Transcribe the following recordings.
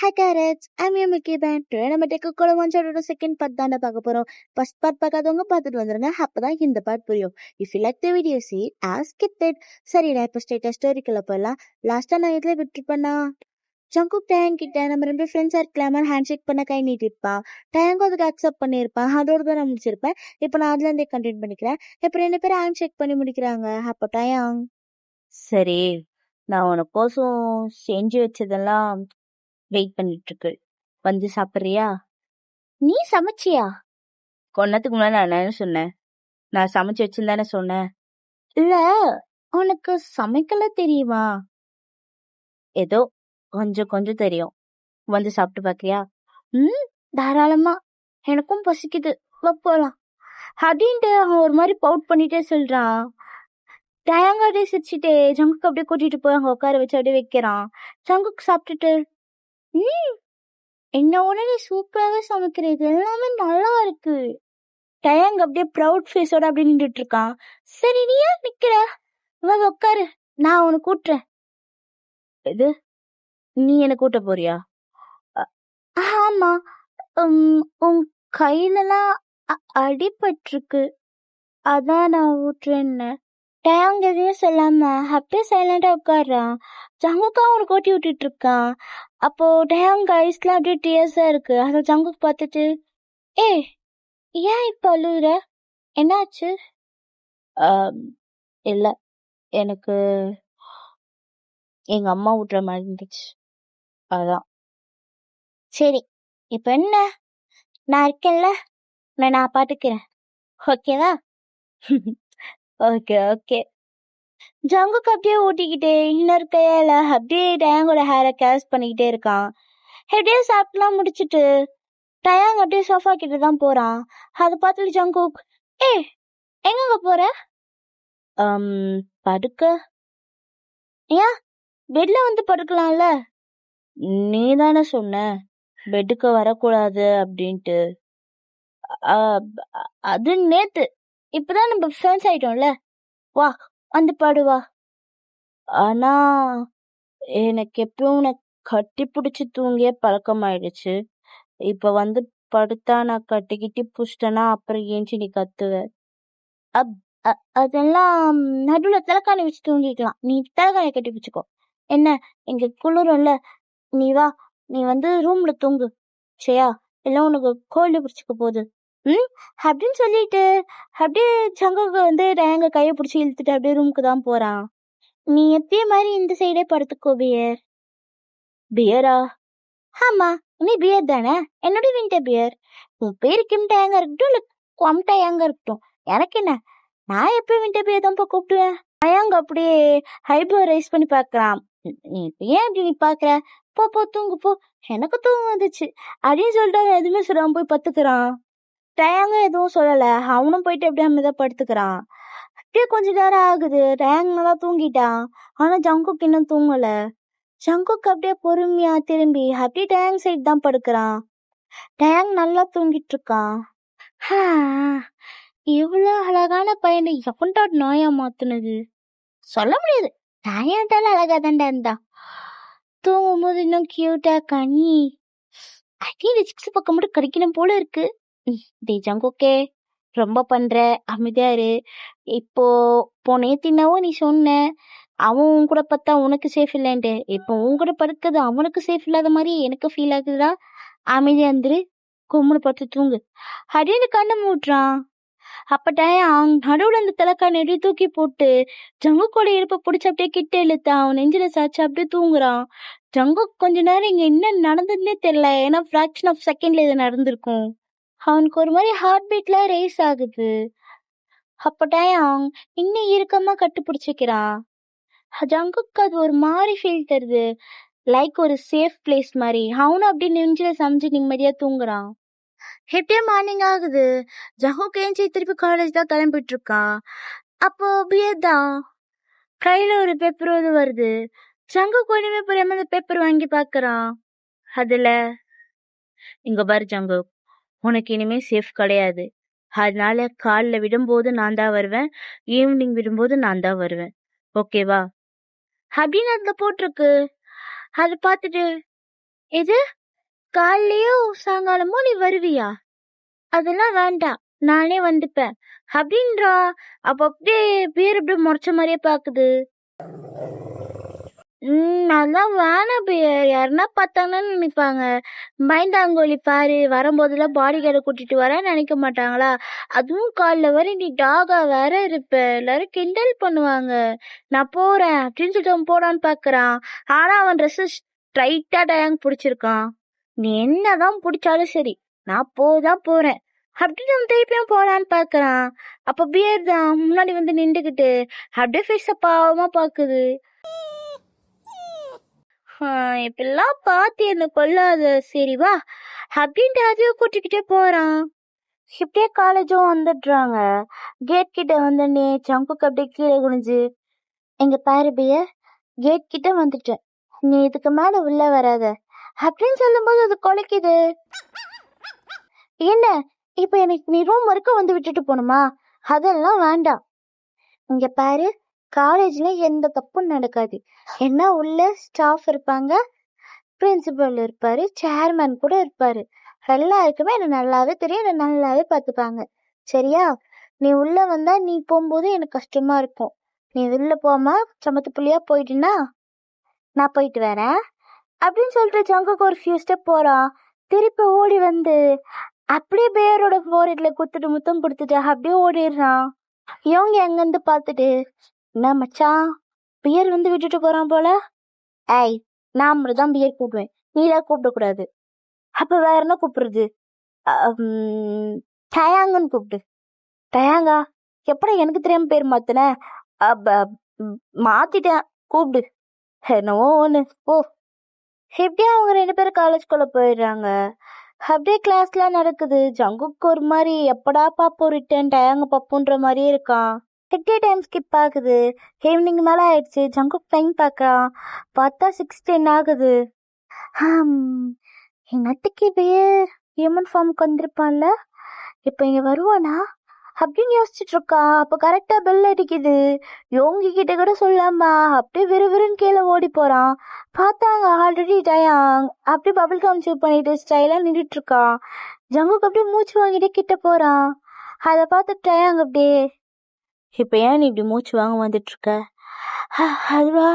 Hi carrots, I'm your Mickey Band. Today நம்ம டெக்குக்குள்ள one second part தானே பார்க்க போறோம். ஃபர்ஸ்ட் பார்ட் பார்க்காதவங்க பார்த்துட்டு வந்துருங்க. அப்பதான் இந்த பார்ட் புரியும். If you like the video C ask it. சரி நான் இப்போ ஸ்ட்ரெயிட்டா ஸ்டோரிக்குள்ள போயிடலாம். லாஸ்டா நான் இதுல விட்டுருப்பேன்னா ஜங்குக் டேங் கிட்ட நம்ம 2 ஃப்ரெண்ட்ஸா இருக்கலாமா ஹேண்ட் ஷேக் பண்ண கை நீட்டிருப்பா. டேங்கும் அதுக்கு அக்செப்ட் பண்ணியிருப்பான். அதோட தான் நான் முடிச்சிருப்பேன். இப்போ நான் அதுல இருந்தே கண்டினியூ பண்ணிக்கிறேன். இப்போ 2 பேரும் ஹேண்ட் ஷேக் பண்ணி முடிக்கிறாங்க. அப்போ டயாங் சரி, நான் உனக்கோசம் செஞ்சு வச்சதெல்லாம் வெயிட் பண்ணிட்டு இருக்கு. வந்து சாப்பிட்றியா? நீ சமைச்சியா? கொன்னதுக்கு முன்னாடி நான் என்ன சொன்னேன்? நான் சமைச்சு வச்சுன்னு சொன்னேன். இல்ல உனக்கு சமைக்கல தெரியுமா? ஏதோ கொஞ்சம் கொஞ்சம் தெரியும். வந்து சாப்பிட்டு பாக்குறியா? தாராளமா. எனக்கும் பசிக்குது, போலாம் அப்படின்ட்டு அவன் ஒரு மாதிரி பவுட் பண்ணிட்டே சொல்றான். டயாங்க அப்படியே சிரிச்சுட்டே ஜங்குக்கு அப்படியே கூட்டிட்டு போய் அங்க உட்கார வச்சு அப்படியே வைக்கிறான். ஜங்குக்கு சாப்பிட்டுட்டு என்ன உடனே சூப்பராகவே சமைக்கிறது, எல்லாமே நல்லா இருக்கு. டயாங் அப்படியே ப்ரௌட் ஃபேஸோட அப்படியே நின்றுட்டு இருக்கான். சரி நீ ஏன் நிக்கிற, உட்காரு, நான் உனக்கு கூட்டுறேன். இது நீ என்ன கூட்ட போறியா? ஆமா, உன் கையிலலாம் அடிபட்டிருக்கு, அதான் நான் ஊட்டுறேன்னு. டயாங் எதையும் சொல்லாம அப்படியே சைலண்டா உட்காடுறான். ஜங்குக்கா அவனுக்கு ஓட்டி விட்டுட்டு இருக்கான். அப்போ டயாங் ஐஸ்லாம் அப்படியே டியர்ஸா இருக்கு. அதை ஜங்குக்கு பார்த்துட்டு ஏய் ஏன் இப்ப அழுகுற, என்னாச்சு? இல்ல, எனக்கு எங்க அம்மா ஊட்டுற மாதிரி இருந்துச்சு, அதான். சரி இப்ப என்ன, நான் இருக்கேன்ல, நான் பாத்துக்கிறேன், ஓகேவா? Okay okay. ஜங்குக்கு அப்படியே ஊட்டிக்கிட்டே இன்னொரு கையால அப்படியே டயாங்கோட ஹேரை கேஸ் பண்ணிக்கிட்டே இருக்கான். எப்படியே சாப்பிட்டுலாம் முடிச்சுட்டு டயாங் அப்படியே சோஃபா கிட்ட தான் போறான். அதை பார்த்துட்டு ஜங்குக் எங்க போற? படுக்க. ஏன் பெட்ல வந்து படுக்கலாம்ல? நீ தானே சொன்ன பெட்டுக்கு வரக்கூடாது அப்படின்ட்டு. அது நேத்து, இப்பதான் நம்ம ஃப்ரெண்ட்ஸ் ஆயிட்டோம்ல, வா வந்து படுவா. ஆனா எனக்கு எப்பவும் உனக்கு கட்டி பிடிச்சி தூங்கிய பழக்கம் ஆயிடுச்சு. இப்ப வந்து படுத்தா நான் கட்டிக்கிட்டி புஷ்டனா அப்புறம் ஏஞ்சி நீ கத்துவ. அதெல்லாம் நடுவுல தலைக்காணி வச்சு தூங்கிக்கலாம். நீ தலைக்காணி கட்டி பிடிச்சிக்கோ. என்ன இங்க குளிரும்ல, நீ வா, நீ வந்து ரூம்ல தூங்கு சரியா, எல்லாம் உனக்கு கோல்டு பிடிச்சிக்க போகுது அப்படின்னு சொல்லிட்டு அப்படியே ஜங்குக்கு வந்து டயாங்க கையை பிடிச்சி இழுத்துட்டு அப்படியே ரூமுக்கு தான் போறான். நீ எப்பயும் மாதிரி இந்த சைடே படுத்துக்கோ பியர். பியரா? ஆமா, நீ பியர் தானே, என்னோட வின்டர் பியர். உன் பேரு கிம் டயாங்க இருக்கட்டும் இல்ல குவாம் டயாங்க இருக்கட்டும், எனக்கு என்ன, நான் எப்பயும் வின்டர் பியர் தான் கூப்பிடுவேன். டயாங்க அப்படியே ஹைப்ரோ ரைஸ் பண்ணி பாக்குறான். நீ ஏன் அப்படி நீ பாக்குற, போ போ தூங்கு போ, எனக்கு தூங்க வந்துச்சு அப்படின்னு சொல்லிட்டு எதுவுமே சொல்லாம போய் பத்துக்கிறான். டயாங்க எதுவும் சொல்லல, அவனும் போயிட்டு அப்படியே அமைதியா படுத்துக்கிறான். அப்படியே கொஞ்ச நேரம் ஆகுது, டயாங் நல்லா தூங்கிட்டான். ஆனா ஜங்குக்கு இன்னும் தூங்கல. ஜங்குக்கு அப்படியே பொறுமையா திரும்பி அப்படியே டயாங் சைட் தான் படுக்கிறான். டயாங் நல்லா தூங்கிட்டு இருக்கான். இவ்வளவு அழகான பையனை எவன்டா நாயா மாத்துனது சொல்ல முடியாது. நாயாண்டாலும் அழகா தாண்டா இருந்தா, தூங்கும் போது இன்னும் கியூட்டா கனி அப்படியே சிக்ஸ் பக்கம் மட்டும் கடிக்கணும் போல இருக்கு. டே ஜங்குக்கே, ரொம்ப பண்ற, அமைதியா இரு. இப்போ நேத்தினாவும் நீ சொன்ன அவன் உன் கூட பார்த்தா உனக்கு சேஃப் இல்லைன்ட்டு, இப்போ உன் கூட படுக்கிறது அவனுக்கு சேஃப் இல்லாத மாதிரி எனக்கு ஃபீல் ஆகுதுடா. அமைதியா இருந்துரு, கும்முன்னு பார்த்து தூங்கு அப்படின்னு கண்ணை மூட்டுறான். அப்ப டயாங் நடுவுல அந்த தலைக்கான அப்படியே தூக்கி போட்டு ஜங்குக்கோட இடுப்பை பிடிச்சி அப்படியே கிட்ட இழுத்தான். அவன் நெஞ்சில சாச்சு அப்படியே தூங்குறான். ஜங்குக் கொஞ்ச நேரம் இங்க என்ன நடந்ததுன்னே தெரியல, ஏன்னா ஃபிராக்ஷன் ஆஃப் செகண்ட்ல இது நடந்திருக்கும். அவனுக்கு ஒரு மாதிரி ஹார்ட் பீட்ல ரேஸ் ஆகுது. அப்ப டயாங் இன்னும் இறுக்கமா கட்டுப்பிடிச்சிக்கிறான். ஜங்குக்கு அது ஒரு மாதிரி ஃபீல் தருது, லைக் ஒரு சேஃப் பிளேஸ் மாதிரி. அவனும் அப்படி நெஞ்சில சமைச்சு நிம்மதியா தூங்குறான். எப்படியே மார்னிங் ஆகுது. ஜங்குக் ஏஞ்சி திருப்பி காலேஜ் தான் கிளம்பிட்டு இருக்கான். அப்போ பியர் தான் கையில ஒரு பேப்பர் வருது. ஜங்குக் ஒண்ணுமே புரியாம அந்த பேப்பர் வாங்கி பாக்குறான். அதுல இங்க பாரு ஜங்குக், உனக்கு இனிமே சேஃப் கிடையாது. அதனால காலைல விடும்போது நான் தான் வருவேன், ஈவினிங் விடும்போது நான் தான் வருவேன், ஓகேவா அப்படின்னு அதுல போட்டிருக்கு. அதை பார்த்துட்டு இது காலையிலயோ சாயங்காலமோ நீ வருவியா? அதெல்லாம் வேண்டாம், நானே வந்துப்பேன் அப்படின்றா. அப்ப அப்படியே பேர் அப்படியே முறைச்ச மாதிரியே பாக்குது. அதெல்லாம் வேணாம் பேர். யாருன்னா பார்த்தாங்கன்னு நினைப்பாங்க. பயந்தாங்கோலி பாரு, வரும்போதெல்லாம் பாடி கார்டை கூட்டிட்டு வரேன்னு நினைக்க மாட்டாங்களா? அதுவும் காலைல வர நீ டாகா வேற இருப்ப, எல்லாரும் கிண்டல் பண்ணுவாங்க. நான் போறேன் அப்படின்னு சொல்லிட்டு அவன் போடான்னு பாக்குறான். ஆனா அவன் ட்ரெஸ் ஸ்ட்ரைட்டா டயாங் பிடிச்சிருக்கான். நீ என்னதான் பிடிச்சாலும் சரி, நான் போதான் போறேன் அப்படின்னு அவன் திருப்பியும் போறான்னு பாக்குறான். அப்ப பியர் தான் முன்னாடி வந்து நின்றுகிட்டு அப்படியே ஃபேஸ பாவமா பாக்குது. இப்பெல்லாம் பார்த்து என்ன கொள்ளாத, சரி வா அப்படின்ட்டு அதையும் கூட்டிக்கிட்டே போறான். இப்படியே காலேஜும் வந்துடுறாங்க. கேட் கிட்ட வந்து நீ ஜங்குக்கு அப்படியே கீழே குனிஞ்சு, எங்க பாரு பியர், கேட் கிட்ட வந்துட்டேன், நீ இதுக்கு மேல உள்ள வராத அப்படின்னு சொல்லும்போது அது கொலைக்குது. என்ன இப்ப எனக்கு நீ ரூம் வரைக்கும் வந்து விட்டுட்டு போகணுமா? அதெல்லாம் வேண்டாம். இங்க பாரு, காலேஜ்ல எந்த தப்பும் நடக்காது. என்ன உள்ள ஸ்டாஃப் இருப்பாங்க, பிரின்சிபல் இருப்பாரு, சேர்மேன் கூட இருப்பாரு. எல்லாருக்குமே என்ன நல்லாவே தெரியும், என்ன நல்லாவே பார்த்துப்பாங்க. சரியா? நீ உள்ள வந்தா நீ போகும்போது எனக்கு கஷ்டமா இருக்கும். நீ உள்ள போகாம சமத்து புள்ளியா போயிட்டுனா நான் போயிட்டு வரேன் அப்படின்னு சொல்லிட்டு ஜங்குக்கு ஒரு ஃபியூ ஸ்டெப் போறான். திருப்பி ஓடி வந்து அப்படியே பேரோட ஃபோர்ஹெட்ல குத்துட்டு முத்தம் கொடுத்துட்டு அப்படியே ஓடிடுறான். இவங்க எங்கிருந்து பார்த்துட்டு, என்ன மச்சான் பியர் வந்து விட்டுட்டு போறான் போல. ஏய், நான் தான் பியர் கூப்பிடுவேன், நீதான் கூப்பிடக்கூடாது. அப்ப வேற என்ன கூப்பிடுறது? டயாங்குன்னு கூப்பிடு. டயாங்கா? எப்படி எனக்கு தெரியாம பேர் மாத்தின? மாத்திட்டேன், கூப்பிடு என்னவோ ஒண்ணு போ. எப்படியா அவங்க 2 பேரும் காலேஜ்குள்ள போயிடுறாங்க. அப்படியே கிளாஸ்லாம் நடக்குது. ஜங்குக்கு ஒரு மாதிரி எப்படா பாப்போம் ரிட்டர்ன், டயாங்க பாப்போன்ற மாதிரியே இருக்கான். எப்படியே டைம் ஸ்கிப் ஆகுது. ஈவினிங் மேல ஆயிடுச்சு. ஜங்குக் டைம் பார்க்கறான். பார்த்தா 6:10 ஆகுது. எங்க அத்தைக்கு பேர் ஹியூமன் ஃபார்முக்கு வந்திருப்பான்ல, இப்ப இங்க வருவானா அப்படின்னு யோசிச்சுட்டு இருக்கா. அப்ப கரெக்டா பெல் அடிக்குது. யோங்கி கிட்ட கூட சொல்லாமா அப்படியே விறுவிறுன்னு கீழே ஓடி போறான். பார்த்தாங்க ஆல்ரெடி டயாங் அப்படியே பபிள் கம் சூப் பண்ணிட்டு ஸ்டைலா நின்றுட்டு இருக்கான். ஜங்குக்கு அப்படியே மூச்சு வாங்கிட்டே கிட்ட போறான். அதை பார்த்து டயாங் அப்படியே, இப்ப ஏன் நீ இப்படி மூச்சு வாங்க வந்துட்டு இருக்க? அதுவா,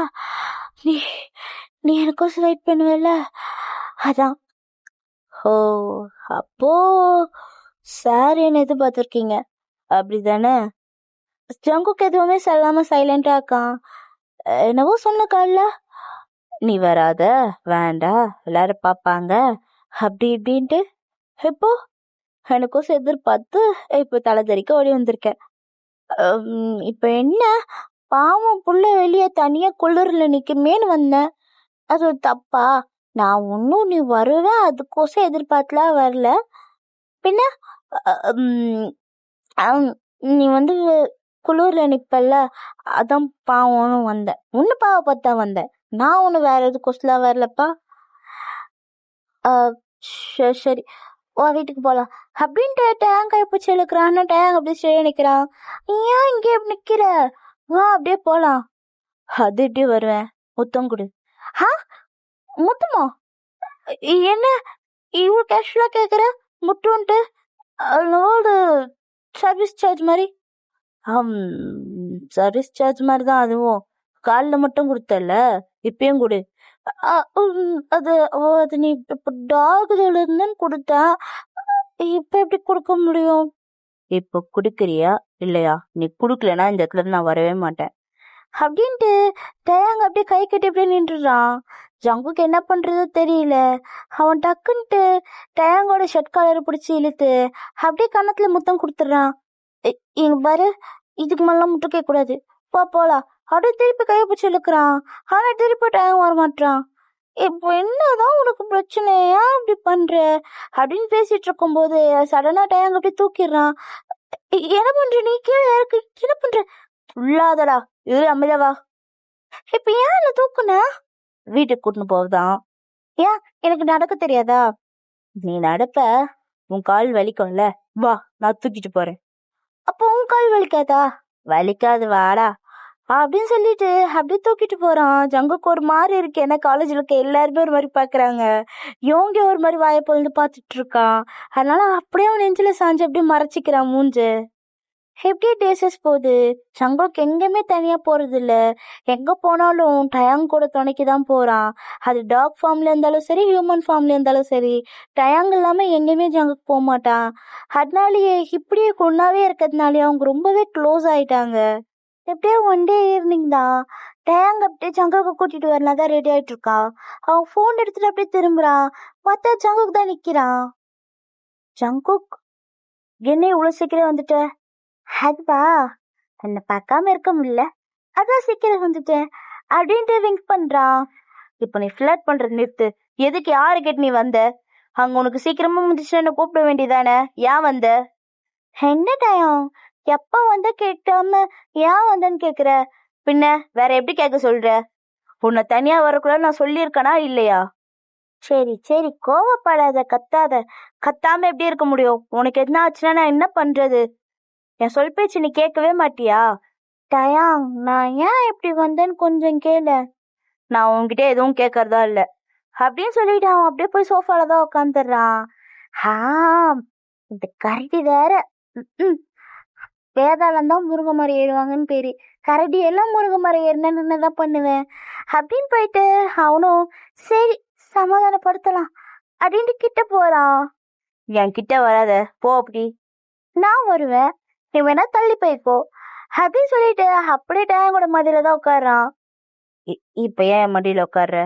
நீ நீ எனக்கோசம் வெயிட் பண்ணுவல, அதான். ஓ, அப்போ சார் என்ன எதிர்பார்த்திருக்கீங்க அப்படிதானே? ஜங்குக்கு எதுவுமே சொல்லாம சைலண்டா இருக்கான். என்னவோ சொன்ன கால, நீ வராத, வேண்டா, எல்லாரும் பாப்பாங்க அப்படி இப்படின்ட்டு. இப்போ எனக்கும் எதிர்பார்த்து இப்ப தலை தெறிக்க ஓடி வந்திருக்கேன். இப்ப என்ன, பாவம் புள்ள வெளியே தனியா குளிர்ல நிக்குமேன்னு வந்தேன். அது ஒரு தப்பா? நான் ஒன்னும் நீ வருவேன் அதுக்கோசம் எதிர்பார்த்துலாம் வரல. பின்ன நீ வந்து குளிர்ல நிப்பல்ல, அதான் பாவம்னு வந்தேன். ஒன்னு பாவ பார்த்தா வந்தேன், நான் ஒண்ணு வேற எதுக்கோசலாம் வரலப்பா. சரி வா வீட்டுக்கு போலாம் அப்படின்ட்டு டேங்க் கைப்பிடிச்சு இழுக்கிறான். டேங்க் அப்படியே ஸ்டே நிக்கிறான். ஏன் இங்கே எப்படி நிக்கிற, வா அப்படியே போலாம். அது எப்படி வருவேன், முத்தம் கொடு. முத்தமா? என்ன இவ்வளவு கேஷுவலா கேக்குற? முட்டுன்ட்டு சர்வீஸ் சார்ஜ் மாதிரி. சர்வீஸ் சார்ஜ் மாதிரி தான் அதுவும். காலில் மட்டும் கொடுத்தல, இப்பயும் கொடு. அது அது நீ இப்ப டாக் இருந்துன்னு கொடுத்தா, இப்ப எப்படி கொடுக்க முடியும்? இப்ப குடுக்கறியா இல்லையா? நீ குடுக்கலன்னா இந்த இடத்துல இருந்து நான் வரவே மாட்டேன் அப்படின்ட்டு டயாங் அப்படியே கை கட்டி அப்படியே நின்றுறான். ஜங்குக்கு என்ன பண்றதோ தெரியல. அவன் டக்குன்ட்டு டயாங்கோட ஷர்ட் காலரை பிடிச்சி இழுத்து அப்படியே கன்னத்துல முத்தம் கொடுத்துடுறான். இங்க பாரு, இதுக்கு மேலாம் முட்டை கேட்க கூடாது, போலாம் அப்படியே திருப்பி கையை பிடிச்சி இழுக்கிறான். ஆனா திருப்பி டயாங் வர மாட்டான். இப்போ என்னதான் உனக்கு பிரச்சனையா அப்படி பண்ற அப்படின்னு பேசிட்டு இருக்கும் போது சடனா டயாங் அப்படியே தூக்கிடுறான். என்ன பண்ற நீ, கீழே இருக்கு, என்ன பண்ற? உள்ளாதடா, இரு அமைதவா. இப்ப ஏன் என்ன தூக்குன? வீட்டுக்கு கூட்டின்னு போவதான். ஏன் எனக்கு நடக்க தெரியாதா? நீ நடப்ப, உன் கால் வலிக்கும்ல, வா நான் தூக்கிட்டு போறேன். அப்போ உன் கால் வலிக்காதா? வலிக்காது, வாடா அப்படின்னு சொல்லிட்டு அப்படியே தூக்கிட்டு போறான். ஜங்குக்கு ஒரு மாதிரி இருக்கு, ஏன்னா காலேஜ்ல இருக்க எல்லாருமே ஒரு மாதிரி பாக்குறாங்க. யோங்கி ஒரு மாதிரி வாயை பொழுது பார்த்துட்டு இருக்கான். அதனால அப்படியே அவன் நெஞ்சில சாஞ்சு அப்படியே மறைச்சிக்கிறான் மூஞ்சு. எப்படியே டேசஸ் போகுது. ஜங்குக்கு எங்கேயுமே தனியா போறது இல்ல. எங்க போனாலும் டயாங் கூட துணைக்கு தான் போறான். அது டாக் ஃபார்ம்ல இருந்தாலும் சரி, ஹியூமன் ஃபார்ம்ல இருந்தாலும் சரி, டயாங் இல்லாம எங்கேயுமே ஜங்குக்கு போக மாட்டான். அதனாலயே இப்படியே ஒன்னாவே இருக்கிறதுனாலே அவங்க ரொம்பவே க்ளோஸ் ஆயிட்டாங்க. எப்படியோ ஒன் டே ஈவினிங் தான் டயாங் அப்படியே ஜங்குக்கு கூட்டிட்டு வரலாம் தான் ரெடி ஆயிட்டு இருக்கா. அவன் ஃபோன் எடுத்துட்டு அப்படியே திரும்புறான். பார்த்தா ஜங்குக்கு தான் நிக்கிறான். ஜங்குக், என்ன இவ்வளவு சீக்கிரம் வந்துட்ட? அதுவா, என்னை பார்க்காம இருக்க முடியல, அதான் சீக்கிரம் வந்துட்டேன் அப்படின்ட்டு விங்க் பண்றான். இப்போ நீ ஃபிளர்ட் பண்றது நிறுத்து. எதுக்கு, யாரு கேட்டு நீ வந்த? அங்க உனக்கு சீக்கிரமா முடிச்சுட்டு என்ன கூப்பிட வேண்டியதானே, ஏன் வந்த? என்ன டயம், எப்ப வந்த கேட்காம ஏன் வந்தன்னு கேக்குற? பின்ன வேற எப்படி கேட்க சொல்ற? உன்னை தனியா வரக்கூட நான் சொல்லியிருக்கனா இல்லையா? சரி சரி, கோவப்படாத, கத்தாத. கத்தாம எப்படி இருக்க முடியும்? உனக்கு என்ன ஆச்சுன்னா நான் என்ன பண்றது? என் சொல் பேச்சு நீ கேட்கவே மாட்டியா? டயாங், நான் ஏன் இப்படி வந்தேன்னு கொஞ்சம் கேளு. நான் உன்கிட்ட எதுவும் கேட்கறதா இல்ல அப்படின்னு சொல்லிட்டு அவன் அப்படியே போய் சோஃபால தான் உட்காந்துடுறான். இந்த கரடி வேற, வேதாளம் தான் முருங்கை மரம் ஏறுவாங்கன்னு பேரு, கரடி எல்லாம் முருங்கை மரம் ஏறினேன்னு என்னதான் பண்ணுவேன் அப்படின்னு போயிட்டு அவனும் சரி சமாதானப்படுத்தலாம் அப்படின்ட்டு கிட்ட போறான். என் கிட்ட வராத போ. அப்படி நான் வருவேன், நீ வேணா தள்ளி போய்க்கோ அப்படின்னு சொல்லிட்டு அப்படியே டயாங்கோட மடியில தான் உட்காடுறான். இப்ப ஏன் மடியில உட்கார்ற?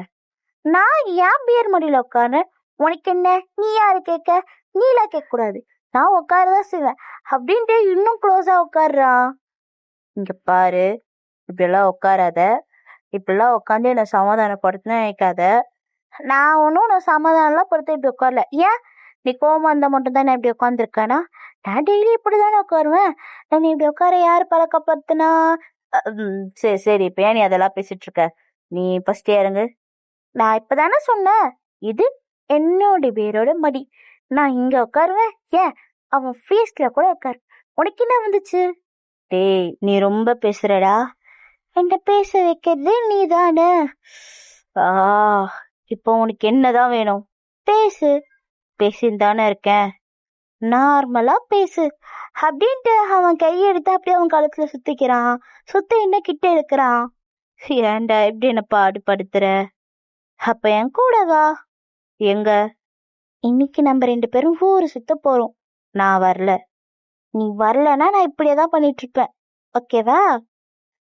நான் ஏன் பியர் மடியில உட்காருறேன், உனக்கு என்ன? நீ யாரு கேட்க? நீலாம் கேட்க கூடாது, நான் உட்காரதான் செய்வேன் அப்படின்ட்டு இன்னும் க்ளோஸா உட்காடுறான். இங்க பாரு, இப்படியெல்லாம் உட்காராத. இப்படிலாம் உட்காந்து என்னை சமாதானப்படுத்தினா நினைக்காத. நான் ஒன்றும் நான் சமாதானம்லாம் படுத்த இப்படி உட்காரல. ஏன், நீ கோவமா இருந்தா மட்டும் தான் நான் இப்படி உட்காந்துருக்கேனா? நான் டெய்லி இப்படி தானே உட்காருவேன். நான் இப்படி உட்கார யாரு பழக்கப்படுத்தினா? சரி சரி, இப்ப ஏன் நீ அதெல்லாம் பேசிட்டு இருக்க? நீ ஃபர்ஸ்ட் இறங்கு. நான் இப்பதானே சொன்னேன், இது என்னோட பேரோட மடி, நான் இங்க உட்காருவேன். ஏன், அவன் ஃபேஸ்ல கூட உட்காரு, உனக்கு என்ன வந்துச்சு? டேய், நீ ரொம்ப பேசுறடா. என்ன பேச வைக்கிறது நீ தானே. இப்போ உனக்கு என்னதான் வேணும்? பேசு. பேசின்னு தானே இருக்கேன், நார்மலா பேசு அப்படின்ட்டு அவன் கையெடுத்து அப்படியே அவன் கழுத்துல சுத்திக்கிறான். சுத்த என்ன கிட்ட இருக்கிறான். ஏன்டா எப்படி என்ன பாடுபடுத்துற? அப்ப என் கூட வா. எங்க? இன்னைக்கு நம்ம 2 பேரும் ஊரு சுத்த போறோம். நான் வரல. நீ வரலன்னா நான் இப்படியேதான் பண்ணிட்டு இருப்பேன், ஓகேவா?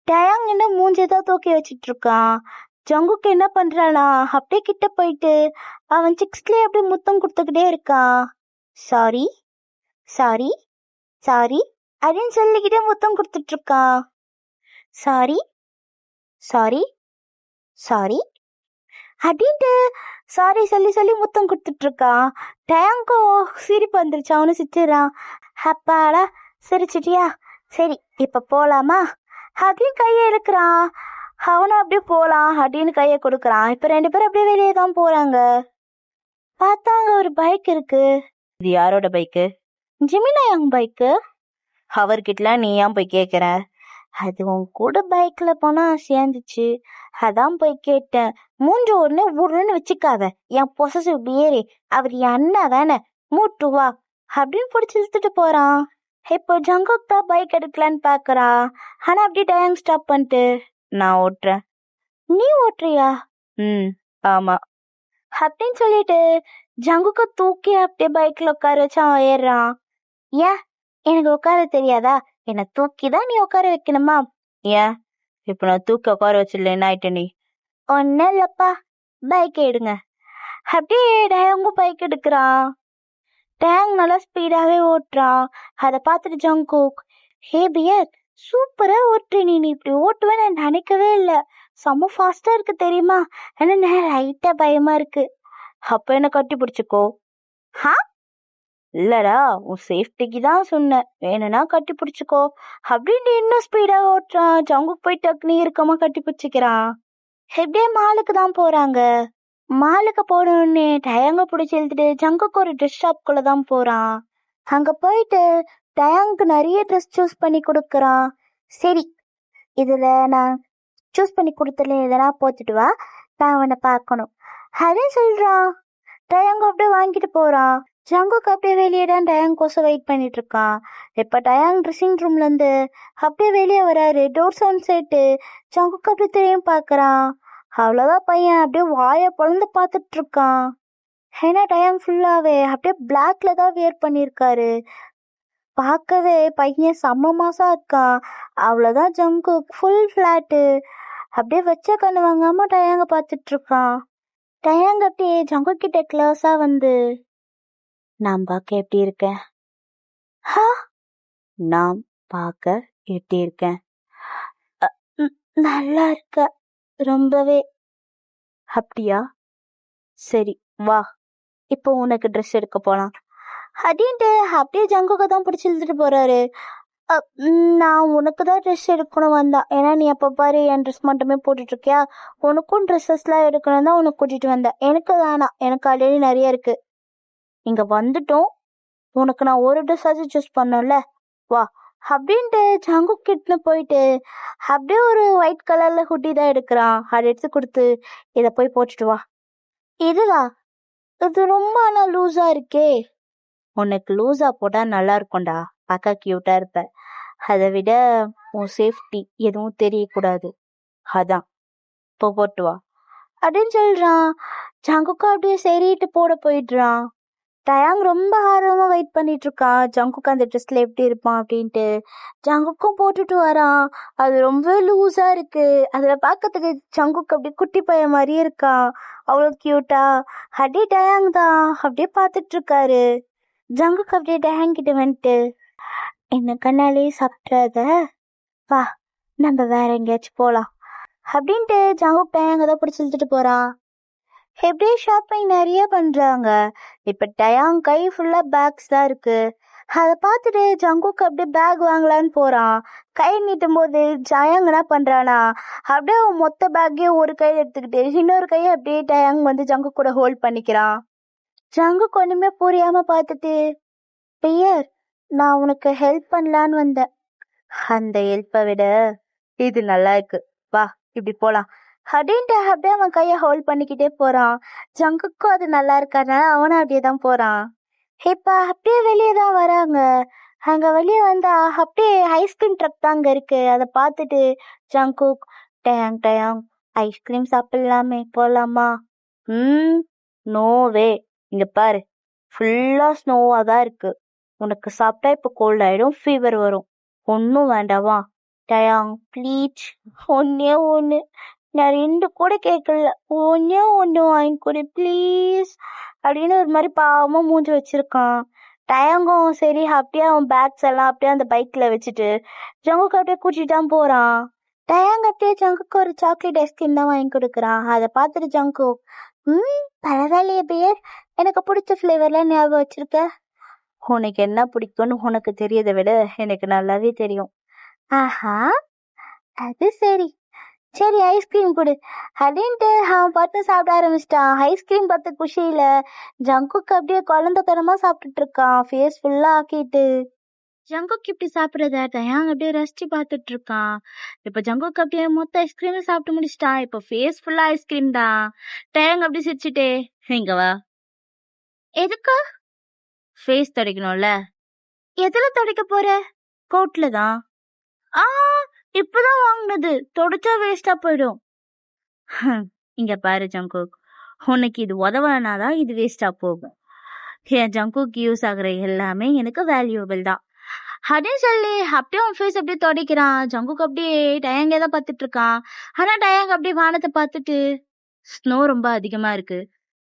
டயாங் என்ன மூஞ்சதான் தூக்கி வச்சிட்டு இருக்கான். ஜங்குக்கு என்ன பண்றானா, அப்படியே கிட்ட போயிட்டு அவன் சிக்ஸ்லயே அப்படியே முத்தம் கொடுத்துக்கிட்டே இருக்கான். சாரி சாரி சாரி அப்படின்னு சொல்லிக்கிட்டே முத்தம் கொடுத்துட்டு இருக்கான். சாரி சாரி சாரி அப்படின்ட்டு சாரி சொல்லி சொல்லி முத்தம் கொடுத்துட்டு இருக்கான். டயாங்கோ சிரிப்பு வந்துருச்சு, அவனு சிரிச்சிடறான். அப்பாடா சிரிச்சிட்டியா, சரி இப்ப போலாமா அப்படின்னு கையை எடுக்கிறான். அவனும் அப்படியே போலாம் அப்படின்னு கையை கொடுக்கறான். இப்ப 2 பேரும் அப்படியே வெளியே தான் போறாங்க. பார்த்தாங்க ஒரு பைக் இருக்கு. இது யாரோட பைக்கு? ஜிமினயாங் பைக்கு. அவர்கிட்டலாம் நீ ஏன் போய் கேட்குற? அது உன் கூட பைக்ல போனா சேர்ந்துச்சு, அதான் போய் கேட்டேன். மூஞ்ச ஒண்ணு உருன்னு வச்சுக்காத, என் பொசசிவ் பியரே. அவர் என் அண்ணா தானே, மூட்டு வா அப்படின்னு பிடிச்சி இழுத்துட்டு போறான். இப்போ ஜங்குக் தான் பைக் எடுக்கலான்னு பாக்குறா. ஆனா அப்படி டயாங் ஸ்டாப் பண்ணிட்டு, நான் ஓட்டுறேன். நீ ஓட்டுறியா? ஆமா அப்படின்னு சொல்லிட்டு ஜங்குக்க தூக்கி அப்படியே பைக்ல உட்கார வச்சு அவன் ஏறுறான். ஏன், எனக்கு உட்கார தெரியாதா? என்னை தூக்கிதான் நீ உட்கார வைக்கணுமா? ஏன், இப்ப நான் தூக்கி உட்கார வச்சிடல, என்ன ஆயிட்ட நீ? ஒன்னும் இல்லப்பா, பைக் எடுங்க. அப்படியே டயாங்கும் பைக் எடுக்கிறான். டயாங் நல்லா ஸ்பீடாவே ஓட்டுறான். அதை பார்த்துட்டு ஜங்குக், ஹே பியர், சூப்பரா ஓட்டுற நீ இப்படி ஓட்டுவேன்னு நான் நினைக்கவே இல்லை, செம்ம ஃபாஸ்டா இருக்கு தெரியுமா? என்ன லைட்டா பயமா இருக்கு. அப்ப என்ன கட்டி பிடிச்சுக்கோ. இல்லடா, உன் சேஃப்டிக்கு தான் சொன்னேன், வேணும்னா கட்டி பிடிச்சுக்கோ அப்படின்ட்டு இன்னும் ஸ்பீடா ஓட்டுறான். ஜங்குக் போய் டக்குனு இருக்கமா கட்டி பிடிச்சிக்கிறான். எப்படியே மாலுக்கு தான் போறாங்க. மாலுக்கு போனோடனே டயாங்க பிடிச்சி எழுதிட்டு ஜங்குக்கு ஒரு ட்ரெஸ் ஷாப்குள்ள தான் போறான். அங்க போயிட்டு டயாங்க்கு நிறைய ட்ரெஸ் சூஸ் பண்ணி கொடுக்கறான். சரி, இதுல நான் சூஸ் பண்ணி கொடுத்துல எதனா போத்துட்டு வா, நான் அவனை பார்க்கணும். அதே சொல்றான். டயாங் அப்படியே வாங்கிட்டு போறான். ஜங்குக்கு அப்படியே வெளியே தான் டயாங் கோசம் வெயிட் பண்ணிட்டு இருக்கான். இப்ப டயாங் ட்ரெஸ்ஸிங் ரூம்ல இருந்து அப்படியே வெளியே வராரு. டோர் சவுண்ட் கேட்டு ஜங்குக்கு அப்படியே திரும்பி பார்க்கறான். அவ்வளோதான், பையன் அப்படியே வாயை பொழந்து பார்த்துட்டு இருக்கான். ஏன்னா டயாங் ஃபுல்லாவே அப்படியே பிளாக்ல தான் வியர் பண்ணியிருக்காரு. பார்க்கவே பையன் செம்ம மாசா இருக்கான். அவ்வளோதான், ஜங்கு ஃபுல் ஃப்ளாட்டு. அப்படியே வச்ச கண்ணு வாங்காம டயாங்க பார்த்துட்டு இருக்கான். டயாங் அப்படியே ஜங்கு கிட்ட க்ளோஸா வந்து, நான் பார்க்க எப்படி இருக்கேன்? ஹா, நான் பார்க்க எப்படி இருக்கேன்? நல்லா இருக்க, ரொம்பவே. அப்படியா, சரி வா, இப்போ உனக்கு ட்ரெஸ் எடுக்க போலாம் அப்படின்ட்டு அப்படியே ஜங்குக்கு தான் பிடிச்சி இழுத்துட்டு போறாரு. நான் உனக்கு தான் ட்ரெஸ் எடுக்கணும் வந்தா, ஏன்னா நீ அப்போ பாரு என் ட்ரெஸ் மட்டுமே போட்டுட்டு இருக்கியா, உனக்கும் ட்ரெஸ்ஸஸ்லாம் எடுக்கணும் தான் உனக்கு கூட்டிட்டு வந்தேன். எனக்கு வேணாம், எனக்கு ஆல்ரெடி நிறைய இருக்கு. இங்க வந்துட்டோம், உனக்கு நான் ஒரு ட்ரெஸ் ஆச்சும் சூஸ் பண்ணல, வா அப்படின்ட்டு ஜங்கு கிட்ட போயிட்டு அப்படியே ஒரு ஒயிட் கலர்ல ஹுட்டி தான் எடுக்கிறான். அதை எடுத்து கொடுத்து, இதை போய் போட்டுட்டு வா. இதுவா, இது ரொம்ப ஆனா லூஸா இருக்கே. உனக்கு லூஸா போட்டா நல்லா இருக்கும்டா, பார்க்க கியூட்டா இருப்ப. அதை விட உன் சேஃப்டி எதுவும் தெரியக்கூடாது, அதான் இப்போ போட்டு வா அப்படின்னு சொல்றான். ஜங்குக்கு அப்படியே சரிட்டு போட போயிடுறான். டயாங் ரொம்ப ஆர்வமா வெயிட் பண்ணிட்டு இருக்கான், ஜங்குக்கு அந்த ட்ரெஸ்ல எப்படி இருப்பான் அப்படின்ட்டு. ஜங்குக்கும் போட்டுட்டு வரான். அது ரொம்ப லூஸா இருக்கு. அதுல பார்க்கறதுக்கு ஜங்குக்கு அப்படியே குட்டி பையன் மாதிரியே இருக்கான், அவ்வளோ கியூட்டா. அப்படியே டயாங் தான் அப்படியே பார்த்துட்டு இருக்காரு. ஜங்குக்கு அப்படியே டயாங் கிட்ட வந்துட்டு, என்ன கண்ணாலே சாப்பிட்றாத, வா நம்ம வேற எங்கேயாச்சும் போகலாம் அப்படின்ட்டு ஜங்குக் டயாங்க தான் பிடிச்சி இழுத்துட்டு போறான். எப்படியே ஷாப்பிங் நிறைய பண்றாங்க. இப்ப டயாங் கை ஃபுல்லா பேக்ஸ் தான் இருக்கு. அதை பார்த்துட்டு ஜங்குக்கு அப்படியே பேக் வாங்கலான்னு போறான். கை நீட்டும் போது டயாங் என்ன பண்றானா, அப்படியே மொத்த பேக்கையும் ஒரு கையில் எடுத்துக்கிட்டு இன்னொரு கையை அப்படியே டயாங் வந்து ஜங்கு கூட ஹோல்ட் பண்ணிக்கிறான். ஜங்குக்கு ஒண்ணுமே புரியாம பார்த்துட்டு, பியர், நான் உனக்கு ஹெல்ப் பண்ணலான்னு வந்தேன். அந்த ஹெல்ப்பை விட இது நல்லா இருக்கு, வா இப்படி போலாம் அப்படின்ட்டு அப்படியே அவன் கையை ஹோல்ட் பண்ணிக்கிட்டே போறான். ஜங்குக்கும் அது நல்லா இருக்காதுனால அவனும் அப்படியே தான் போறான். இப்ப அப்படியே வெளியே தான் வராங்க. அங்க வெளியே வந்தா அப்படியே ஐஸ்கிரீம் ட்ரக் தான் அங்க இருக்கு. அதை பார்த்துட்டு ஜங்குக், டயாங் டயாங் ஐஸ்கிரீம் சாப்பிடலாமே, போலாமா? நோவே, இங்க பாரு, ஃபுல்லா ஸ்னோவா தான் இருக்கு. உனக்கு சாப்பிட்டா இப்போ கோல்ட் ஆயிடும், ஃபீவர் வரும். ஒன்றும் வேண்டாவா? டயாங் ப்ளீஸ், ஒன்னே ஒன்று, நான் 2 கூட கேட்கல, ஒன்னே ஒன்று வாங்கி கொடு ப்ளீஸ் அப்படின்னு ஒரு மாதிரி பாவமாக மூஞ்சி வச்சிருக்கான். டயாங்கும் சரி அப்படியே அவன் பேக்ஸ் எல்லாம் அப்படியே அந்த பைக்கில் வச்சுட்டு ஜங்குக்கு அப்படியே கூட்டிட்டு தான் போகிறான். டயாங் அப்படியே ஜங்குக்கு ஒரு சாக்லேட் ஐஸ்கிரீம் தான் வாங்கி கொடுக்குறான். அதை பார்த்துட்டு ஜங்கு, பரவாயில்லையே பேர், எனக்கு பிடிச்ச ஃப்ளேவர்லாம் ஞாபகம் வச்சிருக்க. உனக்கு என்ன பிடிக்கும்னு உனக்கு தெரியதை விட எனக்கு நல்லாவே தெரியும். ஆஹா, அது சரி, சரி ஐஸ்கிரீம் கொடு அப்படின்ட்டு அவன் பார்த்து சாப்பிட ஆரம்பிச்சிட்டான். ஐஸ்கிரீம் பார்த்து குஷியில ஜங்குக்கு அப்படியே குழந்தைத்தனமா சாப்பிட்டுட்டு இருக்கான், ஃபேஸ் ஃபுல்லா ஆக்கிட்டு. ஜங்குக்கு இப்படி சாப்பிட்றத டயாங் அப்படியே ரசிச்சு பார்த்துட்டு இருக்கான். இப்ப ஜங்குக்கு அப்படியே மொத்த ஐஸ்கிரீமே சாப்பிட்டு முடிச்சிட்டான். இப்போ ஃபேஸ் ஃபுல்லா ஐஸ்கிரீம் தான். டயாங் அப்படி சிரிச்சுட்டே, இங்க வா. எதுக்கு? ஃபேஸ் துடைக்கணும்ல. எதுல துடைக்க போற? கோட்ல தான். இப்பதான் வாங்கினது, தொடச்சா வேஸ்டா போயிடும். இங்க பாரு ஜங்குக், உனக்கு இது உதவனாதான் இது வேஸ்டா போகும். என் ஜங்குக்கு யூஸ் ஆகுற எல்லாமே எனக்கு வேல்யூபிள் தான் அப்படின்னு சொல்லி அப்படியே அவன் ஃபேஸ் அப்படியே துடைக்கிறான். ஜங்குக்கு அப்படியே டயாங்கே தான் பார்த்துட்டு இருக்கான். ஆனா டயாங் அப்படியே வானத்தை பார்த்துட்டு, ஸ்னோ ரொம்ப அதிகமா இருக்கு,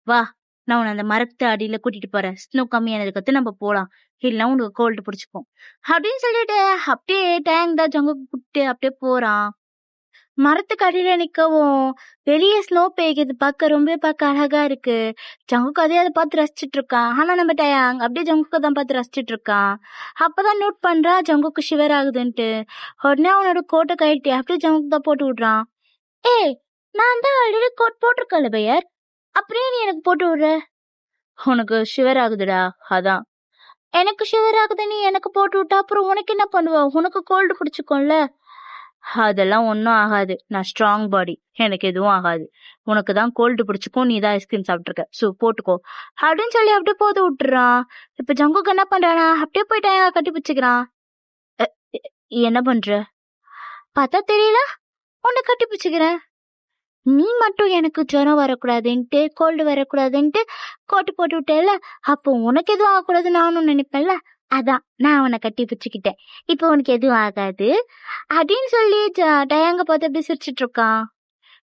வா நான் உன்னை அந்த மரத்து அடியில கூட்டிட்டு போறேன், ஸ்னோ கம்மியானதுக்கு நம்ம போலாம், இல்லைன்னா உனக்கு கோல்டு பிடிச்சிக்கும் அப்படின்னு சொல்லிட்டு அப்படியே டயாங் தான் ஜங்குக்கு கூப்பிட்டு அப்படியே போறான். மரத்துக்கு அடியில நிக்கவும் வெளியே ஸ்னோ பெய்யுது, பார்க்க அழகா இருக்கு. ஜங்குக்கு அதே அதை பார்த்து ரசிச்சுட்டு இருக்கான். ஆனா நம்ம டயாங் அப்படியே ஜங்குக்கு தான் பார்த்து ரசிச்சுட்டு இருக்கான். அப்பதான் நோட் பண்றா ஜங்குக்கு ஷிவர் ஆகுதுன்ட்டு. உடனே அவனோட கோட்டை கழட்டி அப்படியே ஜங்குக்கு தான் போட்டு விடுறான். ஏய், நான் தான் ஆல்ரெடி கோட் போட்டிருக்கல பையர், அப்படியே நீ எனக்கு போட்டு விடுற? உனக்கு ஷிவர் ஆகுதுடா, அதான். எனக்கு ஷிவர் ஆகுது, நீ எனக்கு போட்டு விட்டா அப்புறம் உனக்கு என்ன பண்ணுவ? உனக்கு கோல்டு பிடிச்சிக்கும்ல அதெல்லாம் ஒன்றும் ஆகாது. நான் ஸ்ட்ராங் பாடி, எனக்கு எதுவும் ஆகாது. உனக்கு தான் கோல்டு பிடிச்சிக்கும், நீ தான் ஐஸ்கிரீம் சாப்பிட்ருக்க, ஸோ போட்டுக்கோ அப்படின்னு சொல்லி அப்படியே போது விட்டுறான். இப்ப ஜங்குக்கு என்ன பண்றானா, அப்படியே போயிட்டு கட்டி பிடிச்சிக்கிறான். என்ன பண்ற? பார்த்தா தெரியல, உன்னை கட்டி பிடிச்சிக்கிறேன். நீ மட்டும் எனக்கு ஜுரம் வரக்கூடாதுன்ட்டு கோல்டு வரக்கூடாதுன்ட்டு கோட்டு போட்டு விட்டேல, அப்போ உனக்கு எதுவும் ஆகக்கூடாது நானும் நினைப்பேன்ல, அதான் நான் உன்னை கட்டி பிடிச்சிக்கிட்டேன். இப்போ உனக்கு எதுவும் ஆகாது அப்படின்னு சொல்லி டயாங்க பார்த்து அப்படியே சிரிச்சிட்டு இருக்கான்.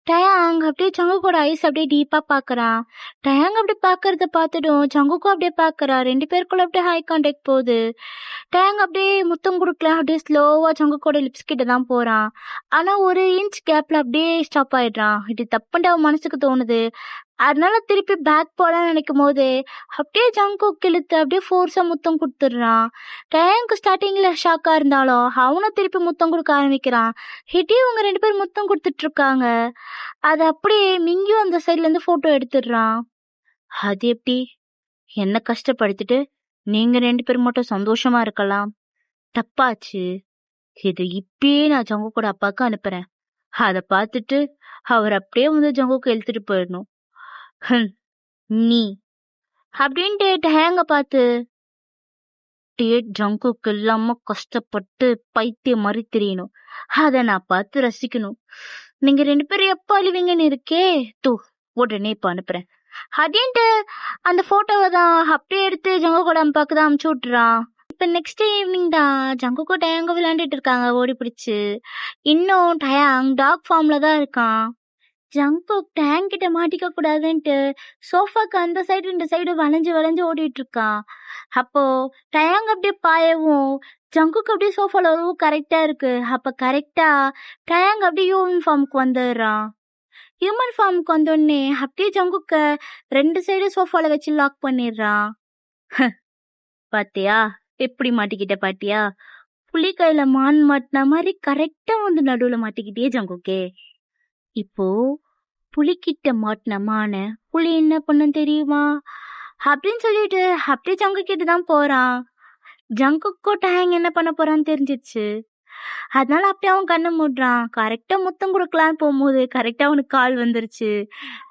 டயாங் அப்படியே ஜங்குக்கோட ஐஸ் அப்படியே டீப்பா பாக்குறான். டயாங் அப்படி பாக்குறத பார்த்துடும் ஜங்குக்கும் அப்படியே பாக்குறா. 2 பேருக்குள்ள அப்படியே ஹை கான்டாக்ட் போகுது. டயாங் அப்படியே முத்தம் கொடுக்கலாம், அப்படியே ஸ்லோவா ஜங்குக்கோட லிப்ஸ் கிட்ட தான் போறான். ஆனா 1 இன்ச் கேப்ல அப்படியே ஸ்டாப் ஆயிடுறான். இது தப்புண்டு அவன் மனசுக்கு தோணுது. அதனால திருப்பி பேக் போலான்னு நினைக்கும் போது அப்படியே ஜங்குக் இழுத்து அப்படியே ஃபோர்ஸா முத்தம் கொடுத்துடுறான். டயாங்க்கு ஸ்டார்டிங்ல ஷாக்கா இருந்தாலும் அவனும் திருப்பி முத்தம் கொடுக்க ஆரம்பிக்கிறான். ஹிட்டி இவங்க 2 பேரும் முத்தம் கொடுத்துட்டு இருக்காங்க. அது அப்படியே மிங்கியும் அந்த சைட்ல இருந்து போட்டோ எடுத்துடுறான். அது எப்படி? என்ன கஷ்டப்படுத்திட்டு நீங்க 2 பேரும் மட்டும் சந்தோஷமா இருக்கலாம், தப்பாச்சு. இது இப்பயே நான் ஜங்குக்கோட அப்பாவுக்கு அனுப்புறேன். அதை பார்த்துட்டு அவர் அப்படியே வந்து ஜங்குக்கு எழுத்துட்டு போயிடணும். நீ அப்படின்ட்டு டயாங்க பார்த்து, ஜங்குக்கு இல்லாம கஷ்டப்பட்டு பைத்தியம் மாதிரி தெரியணும், அதை நான் பார்த்து ரசிக்கணும். நீங்க 2 பேரும் எப்ப அழிவீங்கன்னு இருக்கே, தூ உடனே இப்ப அனுப்புறேன் அப்படின்ட்டு அந்த போட்டோவை தான் அப்படியே எடுத்து ஜங்குக்கோட அப்பாக்கு தான் அனுப்பிச்சு விட்டுறான். இப்ப நெக்ஸ்ட் ஈவினிங் தான் ஜங்குக்கோ டயாங்க விளையாண்டுட்டு இருக்காங்க ஓடி பிடிச்சு. இன்னும் டயாங் டாக் ஃபார்ம்ல தான் இருக்கான். ஜங்குக் டயாங் கிட்ட மாட்டிக்க கூடாதுன்ட்டு சோஃபாக்கு அந்த சைடு இந்த சைடு வளைஞ்சு வளைஞ்சு ஓடிட்டு இருக்கான். அப்போ டயாங் அப்படியே பாயவும் ஜங்குக்கு அப்படியே சோஃபால வரவும் கரெக்டா இருக்கு. அப்ப கரெக்டா டயாங் அப்படியே ஹியூமன் ஃபார்முக்கு வந்துடுறான். ஹியூமன் ஃபார்முக்கு வந்தோடனே அப்படியே ஜங்குக்க 2 சைடு சோஃபால வச்சு லாக் பண்ணிடுறான். பாத்தியா எப்படி மாட்டிக்கிட்ட, பாத்தியா? புலி கையில மான் மாட்டின மாதிரி கரெக்டா வந்து நடுவுல மாட்டிக்கிட்டே ஜங்குக்கே. இப்போ புலிக்கிட்ட மாட்டின மான புலி என்ன பண்ண தெரியுமா அப்படின்னு சொல்லிட்டு அப்படியே ஜங்கு கிட்ட தான் போறான். ஜங்குக்கோ டயாங் என்ன பண்ண போறான்னு தெரிஞ்சிச்சு. அதனால அப்படியே அவன் கண்ணை மூடுறான். கரெக்டா முத்தம் கொடுக்கலான்னு போகும்போது கரெக்டா அவனுக்கு கால் வந்துருச்சு.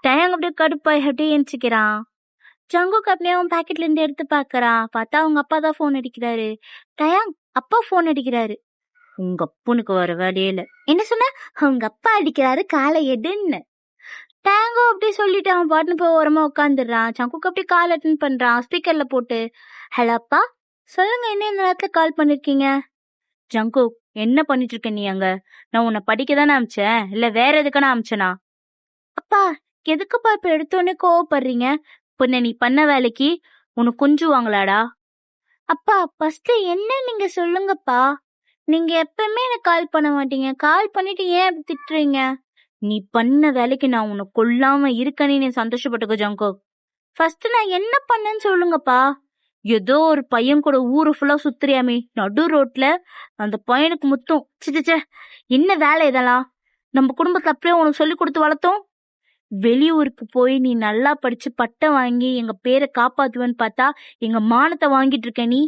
டயாங் அப்படியே கடுப்பாய் அப்படியே எந்திரிக்கிறான். ஜங்குக்கு அப்படியே அவன் பாக்கெட்ல இருந்து எடுத்து பாக்குறான். பார்த்தா அவங்க அப்பா தான் போன் அடிக்கிறாரு. டயாங் அப்பா போன் அடிக்கிறாரு. உங்க அப்பனுக்கு வர வேலையே இல்ல. என்ன சொன்ன? உங்க அப்பா அடிக்கிறாரு, காலை எடுன்னு. டயாங்கோ அப்படி சொல்லிட்டு அவன் பாட்டுன்னு போய் ஓரமா உட்காந்துடுறான். ஜங்குக்கு அப்படியே கால் அட்டன் பண்றான் ஸ்பீக்கர்ல போட்டு. ஹலோ அப்பா, சொல்லுங்க, என்ன இந்த நேரத்துல கால் பண்ணிருக்கீங்க? ஜங்குக், என்ன பண்ணிட்டு இருக்க நீ அங்க? நான் உன்னை படிக்க தானே அமிச்சேன், இல்ல வேற எதுக்கான அமிச்சனா? அப்பா, எதுக்குப்பா இப்ப எடுத்தோடனே கோவப்படுறீங்க? பொண்ணு, நீ பண்ண வேலைக்கு உனக்கு கொஞ்சுவாங்களாடா? அப்பா, ஃபர்ஸ்ட் என்ன நீங்க சொல்லுங்கப்பா. நீங்க எப்பவுமே எனக்கு கால் பண்ண மாட்டீங்க, கால் பண்ணிட்டு ஏன் அப்படி திட்டுறீங்க? நீ பண்ண வேலைக்கு நான் உன்னை கொல்லாம இருக்கனே நீ சந்தோஷப்பட்டுக்க ஜங்குக். ஃபர்ஸ்ட் நான் என்ன பண்ணேன்னு சொல்லுங்கப்பா. ஏதோ ஒரு பையன் கூட ஊரு ஃபுல்லா சுத்துறியாமே நடு ரோட்ல, அந்த பையனுக்கு முத்தம். சிச்சே, என்ன வேலை இதெல்லாம்? நம்ம குடும்பத்துல அப்படியே உனக்கு சொல்லி கொடுத்து வளர்த்தோம். வெளியூருக்கு போய் நீ நல்லா படிச்சு பட்டம் வாங்கி எங்க பேரை காப்பாத்துவேன்னு பார்த்தா எங்க மானத்தை வாங்கிட்டு இருக்க நீ.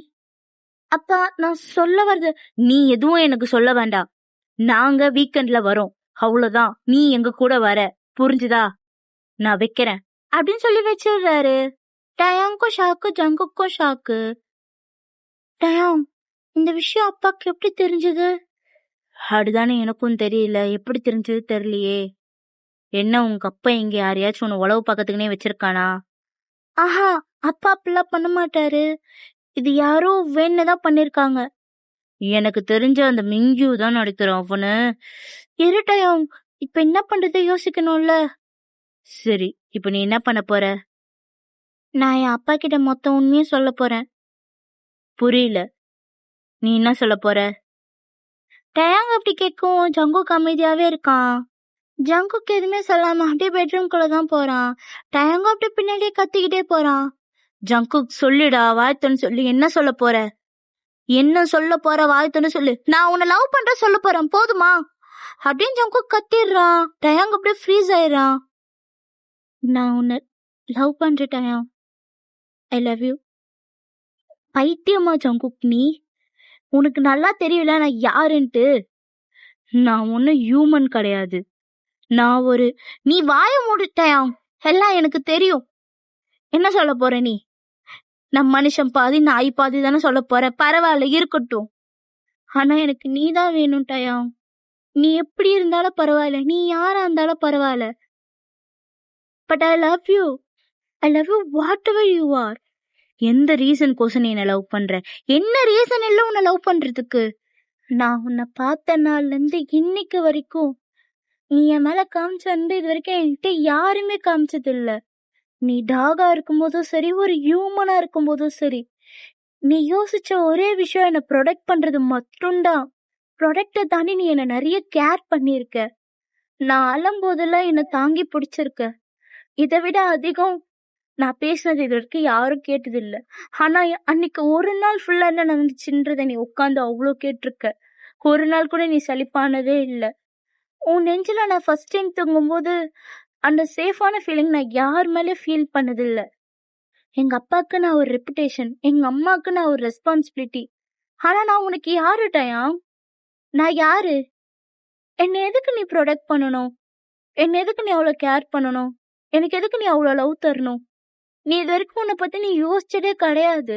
அப்பா, நான் சொல்ல வருது. நீ எதுவும் எனக்கு சொல்ல வேண்டாம். நாங்க வீக்கெண்ட்ல வரோம், அவ்வளவுதான். நீ எங்க கூட வர, புரிஞ்சுதா? நான் வைக்கிறேன் அப்படின்னு சொல்லி வச்சிடுறாரு. டயாங்கும் ஷாக்கு, ஜங்குக்கும் ஷாக்கு. டயாங், இந்த விஷயம் அப்பாக்கு எப்படி தெரிஞ்சது? அதுதானே எனக்கும் தெரியல, எப்படி தெரிஞ்சது தெரியலையே. என்ன உங்க அப்பா இங்க யாரையாச்சும் உன்னை உளவு பக்கத்துக்குனே வச்சிருக்கானா? ஆஹா, அப்பா அப்படிலாம் பண்ண மாட்டாரு. இது யாரோ வேணுதான் பண்ணிருக்காங்க. எனக்கு தெரிஞ்ச அந்த மிங்கியூ தான் நடிக்கிறான் அவனு. இருட்டயம், இப்ப என்ன பண்றது யோசிக்கணும்ல. சரி, இப்ப நீ என்ன பண்ண போற? நான் என் அப்பா கிட்ட மொத்த உண்மையும் சொல்ல போறேன். புரியல, நீ என்ன சொல்ல போற? டயாங் அப்படி கேட்கும் ஜங்குக் அமைதியாவே இருக்கான். ஜங்குக்கு எதுவுமே சொல்லாம அப்படியே பெட்ரூம்குள்ள தான் போறான். டயாங்கும் அப்படியே பின்னாடியே கத்திக்கிட்டே போறான். ஜங்குக், சொல்லுடா, வாய்த்தன்னு சொல்லி என்ன சொல்ல போற? என்ன சொல்ல போற, வாய்த்தன்னு சொல்லு. நான் உன்னை லவ் பண்ற சொல்ல போறேன், போதுமா? அப்படின்னு ஜங்குக் கத்திடுறான். டயாங் அப்படியே ஃப்ரீஸ் ஆயிடுறான். நான் உன்னை லவ் பண்றேன் டயாங், ஐ லவ் யூ. பைத்தியமா ஜங்குக் நீ? உனக்கு நல்லா தெரியல நான் யாருன்ட்டு. நான் ஒன்னும் ஹியூமன் கிடையாது. நான் ஒரு நீ வாய மூடிட்டயா? எல்லாம் எனக்கு தெரியும். என்ன சொல்ல போற நீ? நான் மனுஷன் பாதி நாய் பாதி தானே சொல்ல போற. பரவாயில்ல, இருக்கட்டும். ஆனா எனக்கு நீதான் வேணும் டயா. நீ எப்படி இருந்தாலும் பரவாயில்ல, நீ யாரா இருந்தாலும் பரவாயில்ல. But I love you. I love you what ever you R. எந்த ரீசன் கோசம் நீ என்ன லவ் பண்ற? என்ன ரீசன் இல்லை உன்னை லவ் பண்றதுக்கு? நான் உன்னை பார்த்த நாள்ல இருந்து இன்னைக்கு வரைக்கும் நீ என் மேல காமிச்ச அன்பு இது வரைக்கும் என்கிட்ட யாருமே காமிச்சது இல்ல. நீ டாகா இருக்கும் போதும் சரி, ஒரு ஹியூமனா இருக்கும் போதும் சரி, நீ யோசிச்ச ஒரே விஷயம் என்ன ப்ரொடெக்ட் பண்றது மட்டும்தான். ப்ரொடெக்ட தாண்டி நீ என்ன நிறைய கேர் பண்ணிருக்க. நான் அழும் போதெல்லாம் என்ன தாங்கி பிடிச்சிருக்க. இதை விட அதிகம் நான் பேசினது இது வரைக்கும் யாரும் கேட்டது இல்ல. ஆனா அன்னைக்கு ஒரு நாள் ஃபுல்லா என்ன நடந்துச்சுன்றத நீ உட்காந்து அவ்வளோ கேட்டிருக்க. ஒரு நாள் கூட நீ சலிப்பானதே இல்ல. உன் நெஞ்சில நான் ஃபர்ஸ்ட் டைம் தூங்கும் போது அந்த சேஃபான ஃபீலிங் நான் யார் மேலே ஃபீல் பண்ணதில்லை. எங்க அப்பாவுக்கு நான் ஒரு ரெப்புடேஷன், எங்க அம்மாவுக்கு நான் ஒரு ரெஸ்பான்சிபிலிட்டி. ஆனா நான் உனக்கு யாரு டயா? நான் யாரு? என்னை எதுக்கு நீ ப்ரொடெக்ட் பண்ணணும்? என்னை எதுக்கு நீ அவ்வளோ கேர் பண்ணணும்? எனக்கு எதுக்கு நீ அவ்வளோ லவ் தரணும்? நீ இது வரைக்கும் உன்னை பத்தி நீ யோசிச்சதே கிடையாது.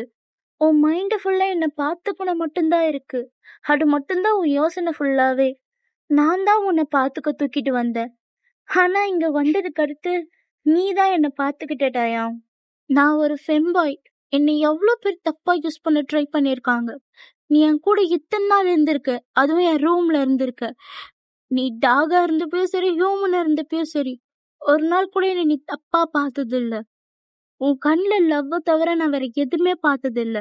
உன் மைண்ட் ஃபுல்லா என்னை பார்த்துக்கணும் மட்டும்தான் இருக்கு. அது மட்டும்தான் உன் யோசனை ஃபுல்லாவே. நான் தான் உன்னை பார்த்துக்க தூக்கிட்டு வந்தேன். ஆனா இங்க வந்ததுக்கு அடுத்து நீ தான் என்னை பார்த்துக்கிட்டடாயா. நான் ஒரு ஃபெம்பாய். என்னை எவ்வளோ பேர் தப்பா யூஸ் பண்ண ட்ரை பண்ணியிருக்காங்க. நீ என் கூட இத்தனை நாள் இருந்திருக்க, அதுவும் என் ரூம்ல இருந்திருக்க. நீ டாகா இருந்தப்பயும் சரி, ஹியூமனா இருந்தப்பயும் சரி, ஒரு நாள் கூட என்னை நீ தப்பா பார்த்தது இல்ல. உன் கண்ணில் லவ் தவிர நான் வேற எதுவுமே பார்த்தது இல்ல.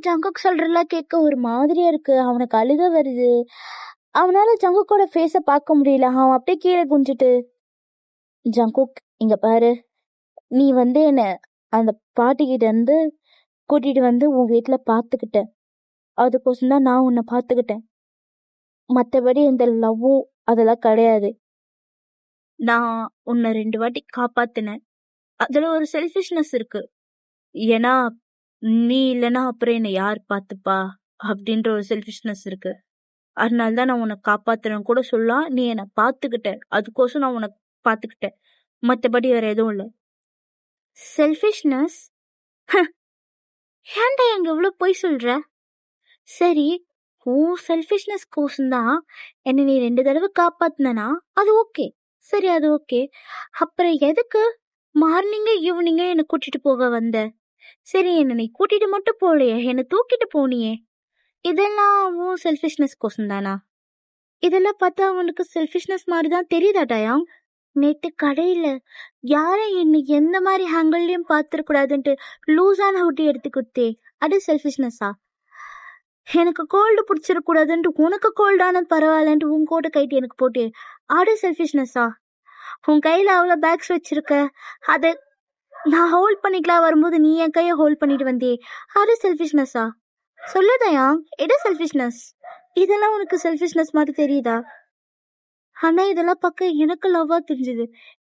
ஜங்குக் சொல்றதெல்லாம் கேட்க ஒரு மாதிரியா இருக்கு. அவனுக்கு அழுக வருது. அவனால ஜங்குக்கோட ஃபேஸ பார்க்க முடியல. அவன் அப்படியே கீழே குஞ்சிட்டு, ஜங்குக் இங்க பாரு, நீ என்ன அந்த பாட்டிக்கிட்ட இருந்து கூட்டிட்டு வந்து உன் வீட்டுல பாத்துக்கிட்ட. அதுக்கோசம் தான் நான் உன்னை பாத்துக்கிட்டேன். மத்தபடி இந்த லவ்வும் அதெல்லாம் கிடையாது. நான் உன்னை 2 வாட்டி காப்பாத்தினேன். அதுல ஒரு செல்ஃபிஷ்னஸ் இருக்கு. ஏன்னா நீ இல்லைன்னா அப்புறம் என்னை யார் பார்த்துப்பா அப்படின்ற ஒரு செல்ஃபிஷ்னஸ் இருக்கு. அதனாலதான் நான் உன்னை காப்பாத்துறேன்னு கூட சொல்லலாம். நீ என்னை பாத்துக்கிட்ட, அதுக்கோசம் நான் உன்னை பாத்துக்கிட்டேன். மத்தபடி வேற எதுவும் இல்லை. செல்ஃபிஷ்னஸ்? ஏன்டா எங்க இவ்வளவு போய் சொல்ற? சரி, உன் செல்ஃபிஷ்னஸ் கோசம்தான் என்னை நீ 2 தடவை காப்பாத்தினா அது ஓகே. சரி, அது ஓகே. அப்புறம் எதுக்கு மார்னிங்க ஈவினிங்க என்னை கூட்டிட்டு போக வந்த? சரி, என்னை நீ கூட்டிட்டு மட்டும் போலையே, என்னை தூக்கிட்டு போனியே. இதெல்லாம் உன் செல்ஃபிஷ்னஸ் கோசம் தானா? இதெல்லாம் பார்த்தா அவனுக்கு செல்ஃபிஷ்னஸ் மாதிரிதான் தெரியுதாட்டாயா? நேற்று கடையில யாரும் என்னை எந்த மாதிரி ஹேங்கிள்லயும் பார்த்துடக்கூடாதுன்ட்டு லூஸான ஊட்டி எடுத்து கொடுத்தே, அது செல்ஃபிஷ்னஸா? எனக்கு கோல்டு பிடிச்சிடக்கூடாதுன்ட்டு உனக்கு கோல்டானது பரவாயில்லன்ட்டு உன் கோட்டை கைட்டு எனக்கு போட்டு, அது செல்ஃபிஷ்னஸா? உன் கையில அவ்வளோ பேக்ஸ் வச்சிருக்க, அதை நான் ஹோல்ட் பண்ணிக்கலாம் வரும்போது நீ என் கையை ஹோல்ட் பண்ணிட்டு வந்தே, அது செல்ஃபிஷ்னஸா? சொல்லுதையா, எது செல்ஃபிஷ்னஸ்? இதெல்லாம் உனக்கு செல்ஃபிஷ்னஸ் மாதிரி தெரியுதா? ஆனா இதெல்லாம் பார்க்க எனக்கு லவ்வா தெரிஞ்சுது.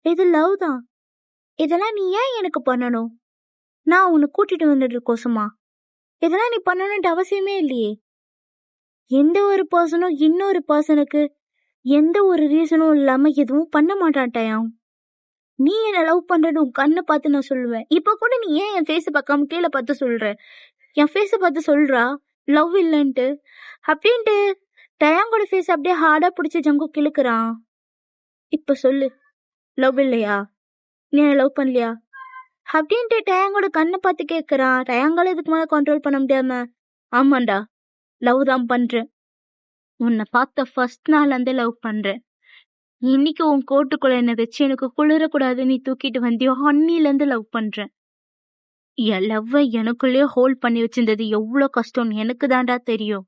இது லவ் தான். இதெல்லாம் நீ ஏன் எனக்கு பண்ணணும்? நான் உன்னை கூட்டிட்டு வந்துட்டு கோசமா? இதெல்லாம் நீ பண்ணணும்ட்டு அவசியமே இல்லையே. எந்த ஒரு பர்சனும் இன்னொரு பர்சனுக்கு எந்த ஒரு ரீசனும் இல்லாம எதுவும் பண்ண மாட்டான்ட்டாயா. நீ என்ன லவ் பண்றது உன் கண்ணை பார்த்து நான் சொல்லுவேன். இப்ப கூட நீ ஏன் என் ஃபேஸ பார்க்காம கீழே பார்த்து சொல்ற? என் ஃபேஸ பார்த்து சொல்றா லவ் இல்லைன்ட்டு. அப்படின்ட்டு டயாங்கோட ஃபேஸ் அப்படியே ஹார்டா பிடிச்சி ஜங்கு கிழக்குறான். இப்ப சொல்லு, லவ் இல்லையா? நீ என்ன லவ் பண்ணலையா அப்படின்ட்டு டயாங்கோட கண்ணை பார்த்து கேட்கறான். டயாங்கால இதுக்கு மேல கண்ட்ரோல் பண்ண முடியாம, ஆமாண்டா லவ் தான் பண்றேன். உன்னை பார்த்த ஃபர்ஸ்ட் நாள் அந்த லவ் பண்றேன். இன்னைக்கு உன் கோட்டுக்குள்ள என்ன வச்சு எனக்கு குளிரக்கூடாது நீ தூக்கிட்டு வந்தியோ, அன்னிலேருந்து லவ் பண்றேன். என் லவ்வை எனக்குள்ளேயே ஹோல்ட் பண்ணி வச்சிருந்தது எவ்வளோ கஷ்டம்னு எனக்கு தாண்டா தெரியும்.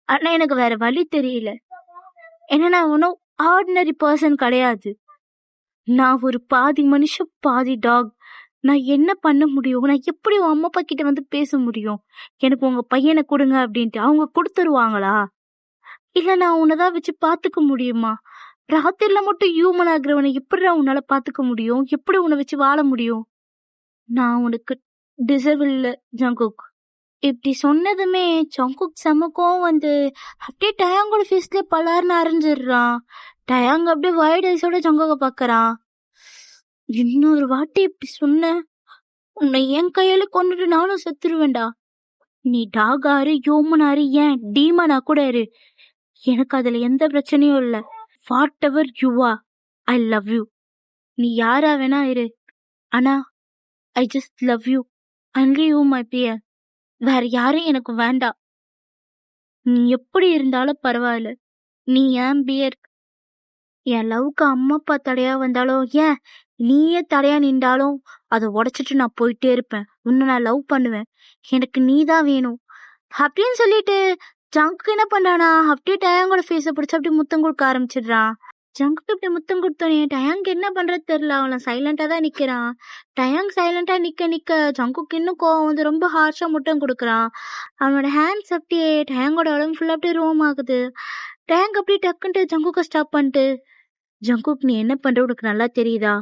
ஆனா எனக்கு வேற வழி தெரியல. ஏன்னா நான் ஒன்றும் ஆர்டினரி பர்சன் கிடையாது. நான் ஒரு பாதி மனுஷன் பாதி டாக். நான் என்ன பண்ண முடியும்? நான் எப்படி உன் அம்மா அப்பா கிட்ட வந்து பேச முடியும்? எனக்கு உங்க பையனை கொடுங்க அப்படின்ட்டு அவங்க கொடுத்துருவாங்களா? இல்ல நான் உன்னதான் வச்சு பாத்துக்க முடியுமா? ராத்திரில மட்டும் ஹியூமன் ஆகுறவனை எப்படி உன்னால பாத்துக்க முடியும்? எப்படி உன்னை வச்சு வாழ முடியும்? நான் உனக்கு டிசர்வ் இல்ல ஜங்குக். இப்படி சொன்னதுமே ஜங்குக் செமக்கும் வந்து அப்படியே டயாங்கோட ஃபேஸ்ல பலார்னு அரைஞ்சிடுறான். டயாங் அப்படியே வைட் ஐஸோட ஜங்குக்க பாக்குறான். இன்னொரு வாட்டி இப்படி சொன்ன உன்னை என் கையால கொண்டுட்டு நானும் செத்துருவேண்டா. நீ டாகாரு யோமனாரு ஏன் டீமனா கூட இரு, எனக்கு அதுல எந்த பிரச்சனையும் இல்ல. Whatever you are, I love you. நீ யாரா வேணா இரு, ஆனா I just love you, only you my bear. வேற யாரும் எனக்கு வேண்டாம். நீ எப்படி இருந்தாலும் பரவாயில்ல, நீ ஏன் பியர். என் லவ்க்கு அம்மா அப்பா தடையா வந்தாலும், ஏன் நீயே தடையா நின்றாலும் அதை உடைச்சிட்டு நான் போயிட்டே இருப்பேன். உன்னை நான் லவ் பண்ணுவேன், எனக்கு நீ தான் வேணும் அப்படின்னு சொல்லிட்டு ஜங்குக்கு என்ன பண்றானா, அப்படியே டயாங்கோட ஃபேஸை பிடிச்சி அப்படியே முத்தம் கொடுக்க ஆரம்பிச்சிடுறான். ஜங்குக்கு இப்படி முத்தம் கொடுத்தோன்னே டயாங்க் என்ன பண்றது தெரியல, அவனை சைலண்டா தான் நிக்கிறான். டயாங்க் சைலண்டா நிக்க ஜங்குக்கு இன்னும் கோவம் வந்து ரொம்ப ஹார்ஷா முத்தம் கொடுக்குறான். அவனோட ஹேண்ட்ஸ் அப்படியே டயாங்கோட உடம்பு ஃபுல்லா அப்படியே ரோம் ஆகுது. டயாங்க் அப்படியே டக்குன்ட்டு ஜங்குக்க ஸ்டாப் பண்ணிட்டு, ஜங்குக் நீ என்ன பண்ற உனக்கு நல்லா தெரியுதா?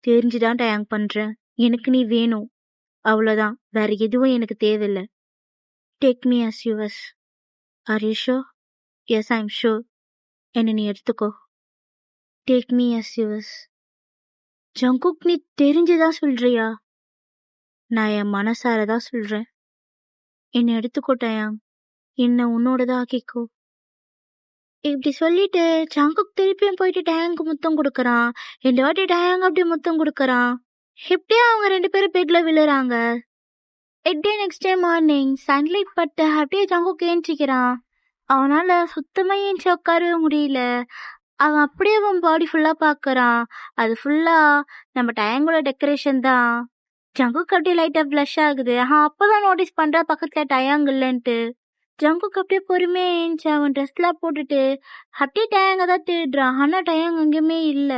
தெரிஞ்சுதான் டயாங்க் பண்றேன், எனக்கு நீ வேணும் அவ்வளவுதான், வேற எதுவும் எனக்கு தேவையில்லை. Take me as yours. Are you sure? Yes I am sure. என்ன நீ எடுத்துக்கோ. Take me as yours. Jungkook நீ தெரிஞ்சுதான் சொல்றியா? நான் என் மனசாரதான் சொல்றேன். என்னை எடுத்துக்கோ டயாங், என்ன உன்னோடதான் ஆக்கிக்கோ. இப்படி சொல்லிட்டு ஜங்குக் திருப்பியும் போயிட்டு டயாங்க்கு முத்தம் கொடுக்கறான். இந்த வாட்டி டயாங் அப்படி முத்தம் கொடுக்கறான். இப்படியே அவங்க 2 பேரும் பெட்ல விழுறாங்க. இப்படியே நெக்ஸ்ட் டே மார்னிங் சன்லைட் பட்டு அப்படியே ஜங்குக் ஏஞ்சிக்கிறான். அவனால சுத்தமா ஏஞ்சி உட்காரவே முடியல. அவன் அப்படியே அவன் பாடி ஃபுல்லா பாக்குறான். அது ஃபுல்லா நம்ம டயாங்கோட டெக்கரேஷன் தான். ஜங்குக் அப்படியே லைட்டா பிளஷ் ஆகுது. அப்பதான் நோட்டீஸ் பண்றா பக்கத்துல டயாங் இல்லன்ட்டு. ஜங்குக் அப்படியே பொறுமையா ஏஞ்சி அவன் ட்ரெஸ்லாம் போட்டுட்டு அப்படியே டயாங்க தான் தேடுறான். ஆனா டயாங் எங்கேயுமே இல்ல.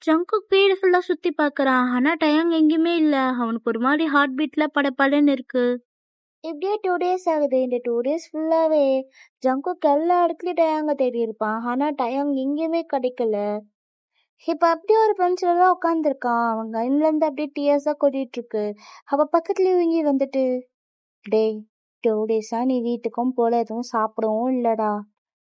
ஜங்குக் வீடு ஃபுல்லா சுத்தி பாக்குறான். ஆனா டயாங் எங்கேயுமே இல்ல. அவனுக்கு ஒரு மாதிரி ஹார்ட் பீட்ல படப்படன்னு இருக்கு. இப்படியே 2 days ஆகுது. இந்த 2 days ஃபுல்லாவே ஜங்குக் எல்லா இடத்துலயும் டயாங்க தேடி இருப்பான். ஆனா டயாங் எங்கேயுமே கிடைக்கல. இப்ப அப்படியே ஒரு பெஞ்சில தான் உட்காந்துருக்கான். அவன் கண்ணுல இருந்து அப்படியே டியர்ஸா கொட்டிட்டு இருக்கு. அவ பக்கத்துல இவங்க வந்துட்டு, டேய் 2 days-ஆ நீ வீட்டுக்கும் போல, எதுவும் சாப்பிடவும் இல்லடா,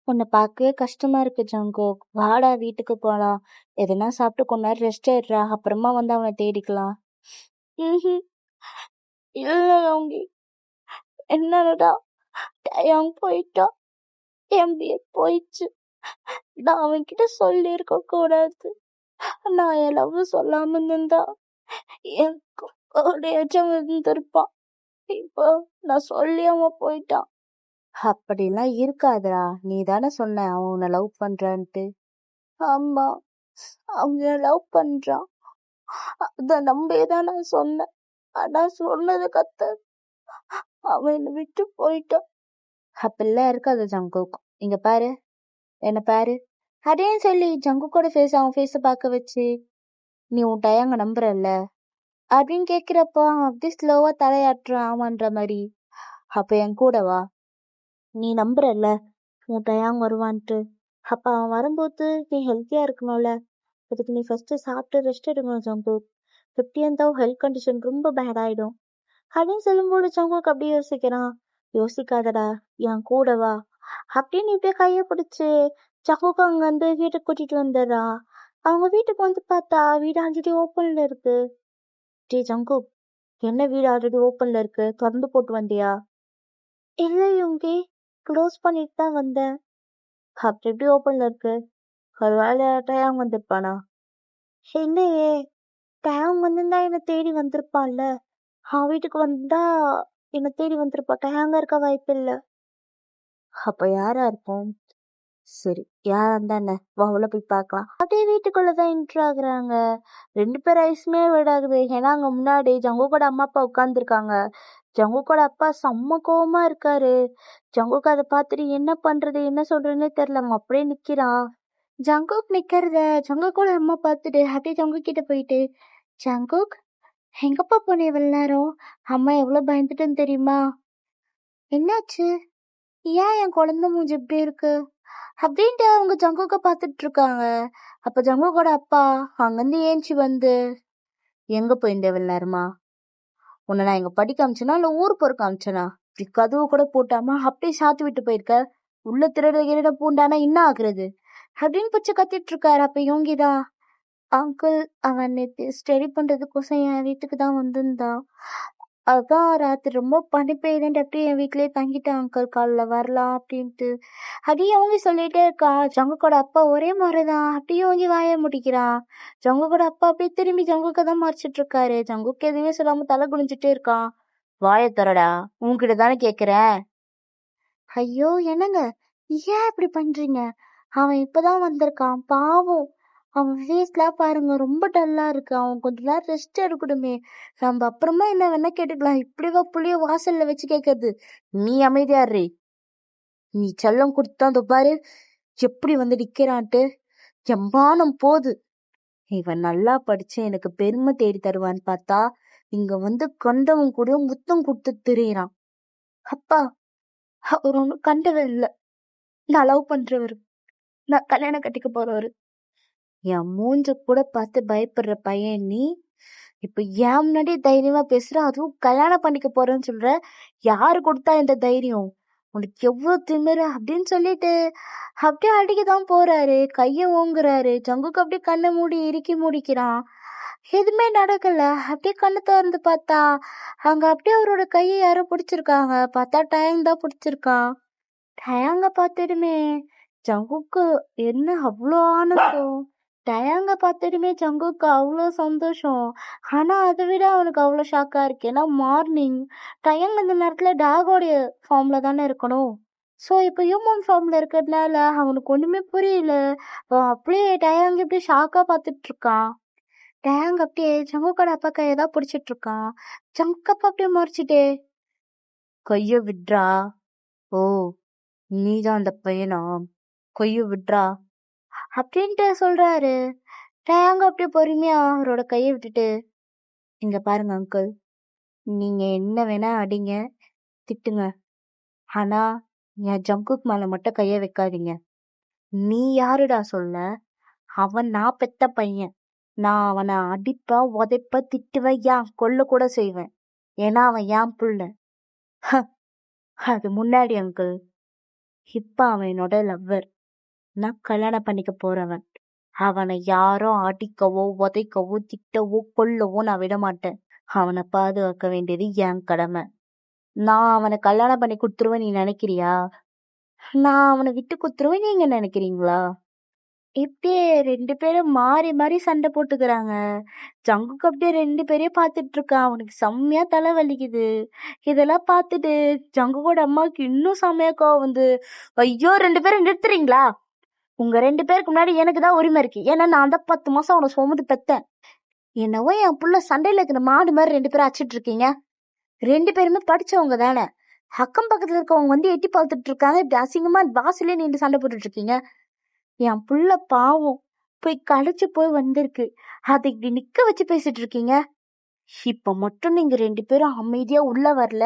உன்னை பார்க்கவே கஷ்டமா இருக்கு ஜங்குக், வாடா வீட்டுக்கு போலாம், எதுனா சாப்பிட்டு கொஞ்ச நேரம் ரெஸ்ட் எடுறா, அப்புறமா வந்து அவனை தேடிக்கலாம். இல்ல அவங்க, என்னடா டயாங் போயிட்டா, எம்பிஏ போயிடுச்சு, நான் அவன்கிட்ட சொல்லி இருக்க கூடாது, நான் என் லவ் சொல்லாம இருந்தா எனக்கு ஒரு எச்சம் இருந்திருப்பான், இப்போ நான் சொல்லி அவன் போயிட்டான். அப்படிலாம் இருக்காதடா, நீ தானே சொன்ன அவன் உன்னை லவ் பண்றான்ட்டு. ஆமா, அவன் லவ் பண்றான், அத நம்பிதான் நான் சொன்னேன். ஆனா சொன்னது கத்த அவன் என்னை விட்டு போயிட்டான். அப்படிலாம் இருக்காது ஜங்குக், இங்க பாரு, என்ன பாரு அப்படின்னு சொல்லி ஜங்குக்கோட ஃபேஸ் அவன் ஃபேஸ பார்க்க வச்சு, நீ உன் டயாங்க நம்புறல்ல அப்படின்னு கேக்குறப்ப அவன் அப்படியே ஸ்லோவா தலையாட்டுறான் ஆமான்ற மாதிரி. அப்ப என் கூட வா, நீ நம்புறல்ல உன் டயாங் வருவான்ட்டு, அப்ப அவன் வரும்போது நீ ஹெல்த்தியா இருக்கணும்ல, அதுக்கு நீ ஃபர்ஸ்ட் சாப்பிட்டு ரெஸ்ட் எடுக்கணும் ஜங்குக், 15th ஹெல்த் கண்டிஷன் ரொம்ப பேட் ஆயிடும் அப்படின்னு சொல்லும்போது ஜங்குக் அப்படியே யோசிக்கிறான். யோசிக்காதடா, என் கூட வா அப்படின்னு இப்படியே கைய பிடிச்சு ஜங்குக் அங்க வந்து வீட்டுக்கு கூட்டிட்டு வந்துடுறா. அவங்க வீட்டுக்கு வந்து பார்த்தா வீடு ஆல்ரெடி ஓப்பன்ல இருக்கு. டே ஜங்குக், என்ன வீடு ஆல்ரெடி ஓப்பன்ல இருக்கு, திறந்து போட்டு வந்தியா? இல்லை யோங்கி, க்ளோஸ் பண்ணிட்டு தான் வந்தேன். அப்படி எப்படி ஓப்பன்ல இருக்கு? ஒரு வேலை டயாங் வந்திருப்பானா? இல்லையே, டயாங் வந்திருந்தா என்னை தேடி வந்திருப்பான்ல, அவன் வீட்டுக்கு வந்தா என்னை தேடி வந்திருப்பா, டயாங்க இருக்க வாய்ப்பு இல்லை. அப்ப யாரா இருக்கும்? சரி, யாரா இருந்தா என்ன, வா உள்ள போய் பார்க்கலாம். அப்படியே வீட்டுக்குள்ளதான் என்ட்ரு ஆகுறாங்க. 2 பேர் ஐஸுமே விடாகுது. ஏன்னா அங்க முன்னாடி ஜங்குக்கோட அம்மா அப்பா உட்கார்ந்துருக்காங்க. ஜங்குக்கோட அப்பா செம்ம கோவமா இருக்காரு. ஜங்குக் அதை பார்த்துட்டு என்ன பண்றது என்ன சொல்றதுன்னே தெரியல, அவன் அப்படியே நிக்கிறான். ஜங்குக் நிக்கிறத ஜங்குக்கோட அம்மா பார்த்துட்டு அப்படியே ஜங்குக் கிட்ட போயிட்டு, ஜங்குக் எங்கப்பா போனே இவ்வளவு நேரம், அம்மா எவ்வளவு பயந்துட்டுன்னு தெரியுமா? என்னாச்சு, ஏன் என் குழந்தை மூஞ்சி இப்படி இருக்கு அப்படின்ட்டு அவங்க ஜங்குக்க பார்த்துட்டு இருக்காங்க. அப்ப ஜங்குக்கோட அப்பா அங்கிருந்து ஏஞ்சி வந்து, எங்க போயிருந்த இவ்வளவு நேரமா, உன்னை நான் எங்க படிக்க அமிச்சனா இல்ல ஊர் பொறுக்க அமிச்சனா? கதவு கூட பூட்டாம அப்படியே சாத்தி விட்டு போயிருக்க. உள்ள திருட பூண்டானா என்ன ஆகுறது அப்படின்னு பிடிச்சு கத்திட்டு இருக்காரு. அப்ப யோகிதா, அங்கிள் அவன் நேத்து ஸ்டடி பண்றதுக்கோசம் என் வீட்டுக்கு தான் வந்திருந்தான். அதான் ராத்திரி ரொம்ப பனி பெய்யுதுன்ட்டு அப்படியே என் வீட்லயே தங்கிட்டான் அங்கிள், காலைல வரலாம் அப்படின்ட்டு. அப்படியே யோகி சொல்லிட்டே இருக்கா. ஜங்குக்கோட அப்பா ஒரே மாதிரிதான். அப்படியே யோகி வாய முடிக்கிறான். ஜங்குக்கோட அப்பா அப்படியே திரும்பி ஜங்குக்க தான் மறைச்சிட்டு இருக்காரு. ஜங்குக்கு எதுவுமே சொல்லாம தலை குனிஞ்சிட்டே இருக்கான். வாய தரடா, உன்கிட்ட தானே கேக்குறேன். ஐயோ என்னங்க, ஏன் இப்படி பண்றீங்க? அவன் இப்பதான் வந்திருக்கான், பாவம். அவன் ஃபேஸ்லாம் பாருங்க, ரொம்ப டல்லா இருக்கு. அவன் கொஞ்ச நேரம் ரெஸ்ட் எடுக்கணுமே. நம்ம அப்புறமா என்ன வேணா கேட்டுக்கலாம். இப்படிவா புளிய வாசல்ல வச்சு கேட்கறது? நீ அமைதியாரு. நீ செல்லம் கொடுத்தான் பாரு எப்படி வந்து நிக்கிறான்ட்டு. என் மானம் போது. இவன் நல்லா படிச்சு எனக்கு பெருமை தேடி தருவான்னு பார்த்தா இங்க வந்து கண்டவன் கூட முத்தம் கொடுத்து திரியிறான். அப்பா, அவர் ஒன்னும் கண்டவர் இல்ல, நான் லவ் பண்றவர், நான் கல்யாணம் கட்டிக்க போறவரு. என் மூஞ்ச கூட பார்த்து பயப்படுற பையன் நீ இப்ப ஏன் முன்னாடி தைரியமா பேசுற, அதுவும் கல்யாணம் பண்ணிக்க போறேன்னு சொல்ற. யாரு கொடுத்தா இந்த தைரியம்? உனக்கு எவ்வளவு திமிரு அப்படின்னு சொல்லிட்டு அப்படியே அடிக்கதான் போறாரு. கைய ஓங்குறாரு. ஜங்குக்கு அப்படியே கண்ணை மூடி இறுக்கி முடிக்கிறான். எதுவுமே நடக்கல. அப்படியே கண்ணை திறந்து பார்த்தா அங்க அப்படியே அவரோட கையை யாரோ பிடிச்சிருக்காங்க. பார்த்தா டயங் தான் பிடிச்சிருக்கான். டயாங்க பார்த்துடுமே ஜங்குக்கு என்ன அவ்வளோ ஆனந்தம். டயாங்க பார்த்துடுமே ஜங்குக்கு அவ்வளோ சந்தோஷம். ஆனா அதை விட அவனுக்கு அவ்வளோ ஷாக்கா இருக்கு. ஏன்னா மார்னிங் டயாங் இந்த நேரத்துல டாகோடைய ஃபார்ம்ல தானே இருக்கணும். ஸோ இப்போ ஹியூமன் ஃபார்ம்ல இருக்கிறதுனால அவனுக்கு ஒண்ணுமே புரியல. அவன் அப்படியே டயாங் இப்படி ஷாக்கா பார்த்துட்டு இருக்கான். டயாங் அப்படியே ஜங்குக்கோட அப்பா கையதான் பிடிச்சிட்டு இருக்கான். ஜங்குக்கப்பா அப்படியே மறைச்சிட்டே, கைய விட்றா. ஓ, நீதான் அந்த பையனா? கொய்ய விட்றா அப்படின்ட்டு சொல்றாரு. டயாங்க அப்படியே பொறுமையா அவரோட கையை விட்டுட்டு, இங்க பாருங்க அங்கிள், நீங்க என்ன வேணா அடிங்க, திட்டுங்க, ஆனா என் ஜங்குக் மேல மட்டும் கைய வைக்காதீங்க. நீ யாருடா சொல்ல? அவன் நான் பெத்த பையன். நான் அவனை அடிப்ப உதைப்ப திட்டுவேன், ஏன் கொல்ல கூட செய்வேன். ஏன்னா அவன் என் புள்ள. அது முன்னாடி அங்கிள். இப்ப அவன் என்னோட லவ்வர். நான் கல்யாணம் பண்ணிக்க போறவன். அவனை யாரும் அடிக்கவோ உதைக்கவோ திட்டவோ கொல்லவோ நான் விட மாட்டேன். அவனை பாதுகாக்க வேண்டியது என் கடமை. நான் அவனை கல்யாணம் பண்ணி கொடுத்துருவேன் நீ நினைக்கிறியா? நான் அவனை விட்டு கொடுத்துருவேன் நீங்க நினைக்கிறீங்களா? இப்படியே ரெண்டு பேரும் மாறி மாறி சண்டை போட்டுக்கிறாங்க. ஜங்குக்கு அப்படியே ரெண்டு பேரையும் பார்த்துட்டு இருக்கான். அவனுக்கு செம்மையா தலை வலிக்குது. இதெல்லாம் பார்த்துட்டு ஜங்குக்கோட அம்மாவுக்கு இன்னும் செம்மையா கோவம் வந்து, ஐயோ ரெண்டு பேரும் நிறுத்துறீங்களா? உங்க ரெண்டு பேருக்கு முன்னாடி எனக்கு தான் உரிமை இருக்கு. ஏன்னா நான் அந்த 10 மாசம் அவனை சுமந்து பெத்தேன். என்னவோ என் புள்ள சண்டையில இருக்கிற மாடு மாதிரி ரெண்டு பேரும் அடிச்சிட்டு இருக்கீங்க. ரெண்டு பேருமே படிச்சவங்க தானே. அக்கம் பக்கத்துல இருக்கவங்க வந்து எட்டி பார்த்துட்டு இருக்காங்க. இப்படி அசிங்கமா வாசலே நின்று சண்டை போட்டுட்டு இருக்கீங்க. என் புள்ள பாவம் போய் களைச்சு போய் வந்திருக்கு, அதை இப்படி நிக்க வச்சு பேசிட்டு இருக்கீங்க. இப்ப மட்டும் நீங்க ரெண்டு பேரும் அமைதியா உள்ள வரல,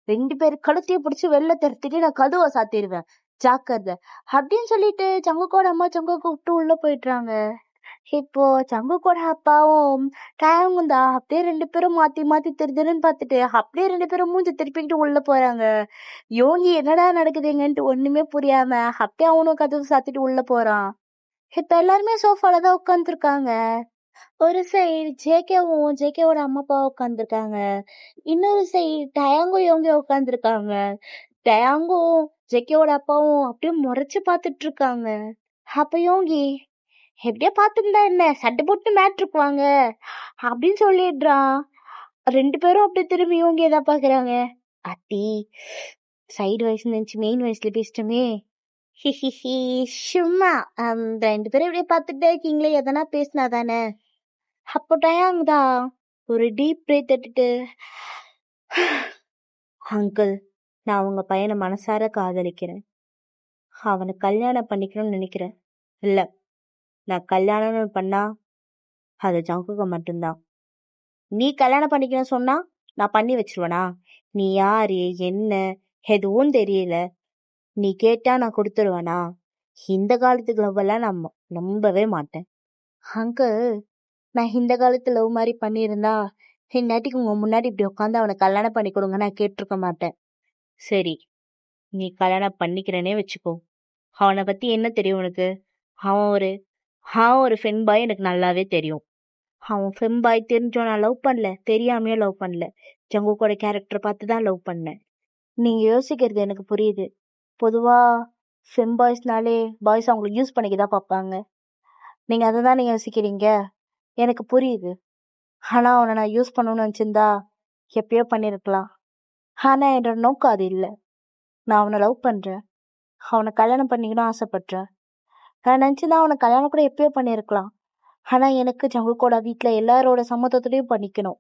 ரெண்டு பேரும் கழுத்தைய பிடிச்சு வெளில திறத்திட்டு நான் கதவை சாத்திடுவேன், ஜாக்கிரதை அப்படின்னு சொல்லிட்டு ஜங்குக்கோட அம்மா ஜங்குக்கு விட்டு உள்ள போயிடுறாங்க. இப்போ ஜங்குக்கோட அப்பாவும் டயங்கும் தான் அப்படியே ரெண்டு பேரும் மாத்தி மாத்தி திருதுன்னு பார்த்துட்டு அப்படியே ரெண்டு பேரும் மூஞ்சி திருப்பிக்கிட்டு உள்ள போறாங்க. யோகி என்னடா நடக்குதுங்கன்ட்டு ஒண்ணுமே புரியாம அப்படியே அவனும் கதவு சாத்திட்டு உள்ள போறான். இப்ப எல்லாருமே சோஃபால தான் உட்காந்துருக்காங்க. ஒரு சைடு ஜேகேவோட அம்மா அப்பா உட்காந்துருக்காங்க. இன்னொரு சைடு டயாங்கும் யோகியும் உட்காந்துருக்காங்க. டயாங்கும் ஜேகேவோட அப்பாவும் அப்படியே முறைச்சு பார்த்துட்டு இருக்காங்க. அப்ப யோகி, எப்படியா பார்த்துருந்தா என்ன, சட்டை போட்டு மேட்ருக்குவாங்க அப்படின்னு சொல்லிடுறான். ரெண்டு பேரும் அப்படியே திரும்பி யோகியை தான் பாக்குறாங்க. அத்தி, சைடு வயசு நினைச்சு மெயின் வயசுல பேசிட்டோமே. சும்மா ரெண்டு பேரும் இப்படியே பார்த்துட்டே இருக்கீங்களே, எதனா பேசினா தானே. அப்போ டயாங் தான் ஒரு டீப் பிரேத் எடுத்துட்டு, அங்கிள், நான் உங்க பையனை மனசார காதலிக்கிறேன். அவனை கல்யாணம் பண்ணிக்கணும்னு நினைக்கிறேன். இல்ல, நான் கல்யாணம்னு பண்ணா அது ஜங்குக்கு மட்டும்தான். நீ கல்யாணம் பண்ணிக்கணும்னு சொன்னா நான் பண்ணி வச்சிருவேனா? நீ யாரு என்ன எதுவும் தெரியல. நீ கேட்டா நான் கொடுத்துருவேனா? இந்த காலத்துக்கு லவ் எல்லாம் நான் நம்பவே மாட்டேன். அங்கிள், நான் இந்த காலத்து லவ் மாதிரி பண்ணியிருந்தா இந்நாட்டிக்கு உங்க முன்னாடி இப்படி உட்காந்து அவனை கல்யாணம் பண்ணி கொடுங்க நான் கேட்டிருக்க மாட்டேன். சரி, நீ கல்யாணம் பண்ணிக்கிறேனே வச்சுக்கோ. அவனை பத்தி என்ன தெரியும் உனக்கு? அவன் ஒரு அவன் ஒரு ஃபென் பாய் எனக்கு நல்லாவே தெரியும். அவன் ஃபெம் பாய் தெரிஞ்சோ நான் லவ் பண்ணல, தெரியாமையே லவ் பண்ணல. ஜங்குக்கோட கேரக்டர் பார்த்து தான் லவ் பண்ணேன். நீங்க யோசிக்கிறது எனக்கு புரியுது. பொதுவா ஃபெம் பாய்ஸ்னாலே பாய்ஸ் அவங்களை யூஸ் பண்ணிக்க தான் பார்ப்பாங்க. நீங்க அதை தானே யோசிக்கிறீங்க. எனக்கு புரியுது. ஆனா அவனை நான் யூஸ் பண்ணணும்னு நினைச்சிருந்தா எப்பயோ பண்ணிருக்கலாம். ஆனா என்னோட நோக்கம் அது இல்லை. நான் அவனை லவ் பண்றேன், அவனை கல்யாணம் பண்ணிக்கணும் ஆசைப்படுறேன். நான் நினைச்சுதான் அவனை கல்யாணம் கூட எப்பயோ பண்ணிருக்கலாம். ஆனா எனக்கு ஜங்குக்கோட வீட்டுல எல்லாரோட சம்மதத்தோடையும் பண்ணிக்கணும்.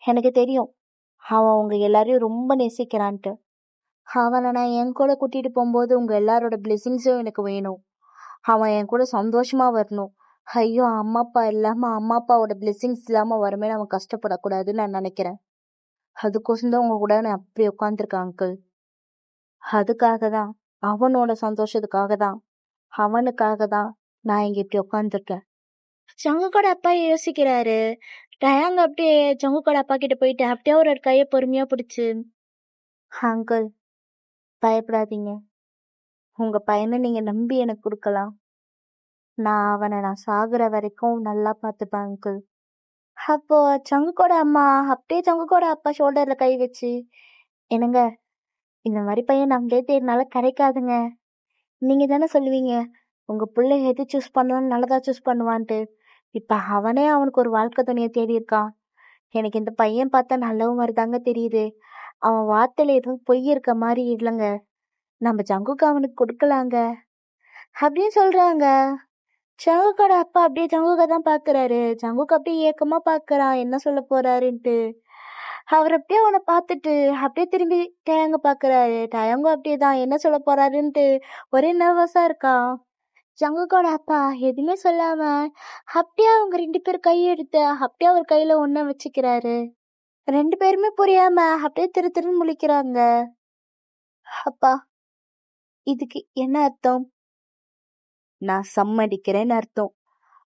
எனக்கு தெரியும் அவன் உங்க எல்லாரையும் ரொம்ப நேசிக்கிறான்ட்டு. அவனை நான் என் கூட கூட்டிட்டு போகும்போது உங்க எல்லாரோட பிளெஸிங்ஸும் எனக்கு வேணும். அவன் என் கூட சந்தோஷமா வரணும். ஐயோ அம்மா அப்பா இல்லாம அம்மா அப்பாவோட பிளெஸிங்ஸ் இல்லாம வரமே அவன் கஷ்டப்படக்கூடாதுன்னு நான் நினைக்கிறேன். அதுக்கோசம் தான் உங்க கூட நான் அப்படி உட்காந்துருக்கேன் அங்கிள். அதுக்காக தான், அவனோட சந்தோஷத்துக்காக தான், அவனுக்காக தான் நான் இங்க இப்படி உட்காந்துருக்கேன். ஜங்குக்கோட அப்பா யோசிக்கிறாரு. டயாங்க அப்படியே ஜங்குக்கோட அப்பா கிட்ட போயிட்டு அப்படியே ஒரு கையை பொறுமையா பிடிச்சு, அங்கிள் பயப்படாதீங்க, உங்க பையனை நீங்க நம்பி எனக்கு கொடுக்கலாம். நான் சாகுற வரைக்கும் நல்லா பார்த்துப்பேன் அங்கிள். அப்போ ஜங்குக்கோட அம்மா அப்படியே ஜங்குக்கோட அப்பா ஷோல்டர்ல கை வச்சு, என்னங்க இந்த மாதிரி பையன் நம்மளே தேடினால கிடைக்காதுங்க. நீங்க தானே சொல்லுவீங்க உங்க பிள்ளை எது சூஸ் பண்ணுவான்னு நல்லதா சூஸ் பண்ணுவான்ட்டு. இப்ப அவனே அவனுக்கு ஒரு வாழ்க்கை துணையை தேடி இருக்கான். எனக்கு இந்த பையன் பார்த்தா நல்லவ மாதிரி தாங்க தெரியுது. அவன் வார்த்தையில எதுவும் பொய் இருக்க மாதிரி இல்லைங்க. நம்ம ஜங்குக்கு அவனுக்கு கொடுக்கலாங்க அப்படின்னு சொல்றாங்க. ஜங்குக்கோட அப்பா அப்படியே ஜங்குக்க தான் பாக்குறாரு. ஜங்குக்கு அப்படியே ஏக்கமா பாக்குறான் என்ன சொல்ல போறாருன்ட்டு. அவர் அப்படியே அவனை பார்த்துட்டு அப்படியே திரும்பி டயங்க பாக்குறாரு. டயங்கும் அப்படியேதான் என்ன சொல்ல போறாருன்ட்டு ஒரே நர்வஸா இருக்கான். ஜங்குக்கோட அப்பா எதுவுமே சொல்லாம அப்படியே அவங்க 2 பேரும் கையெடுத்து அப்படியே அவர் கையில ஒன்ன வச்சுக்கிறாரு. 2 பேருமே புரியாம அப்படியே திரு திருன்னு முழிக்கிறாங்க. அப்பா இதுக்கு என்ன அர்த்தம்? நான் சம்மதிக்கிறேன்னு அர்த்தம்.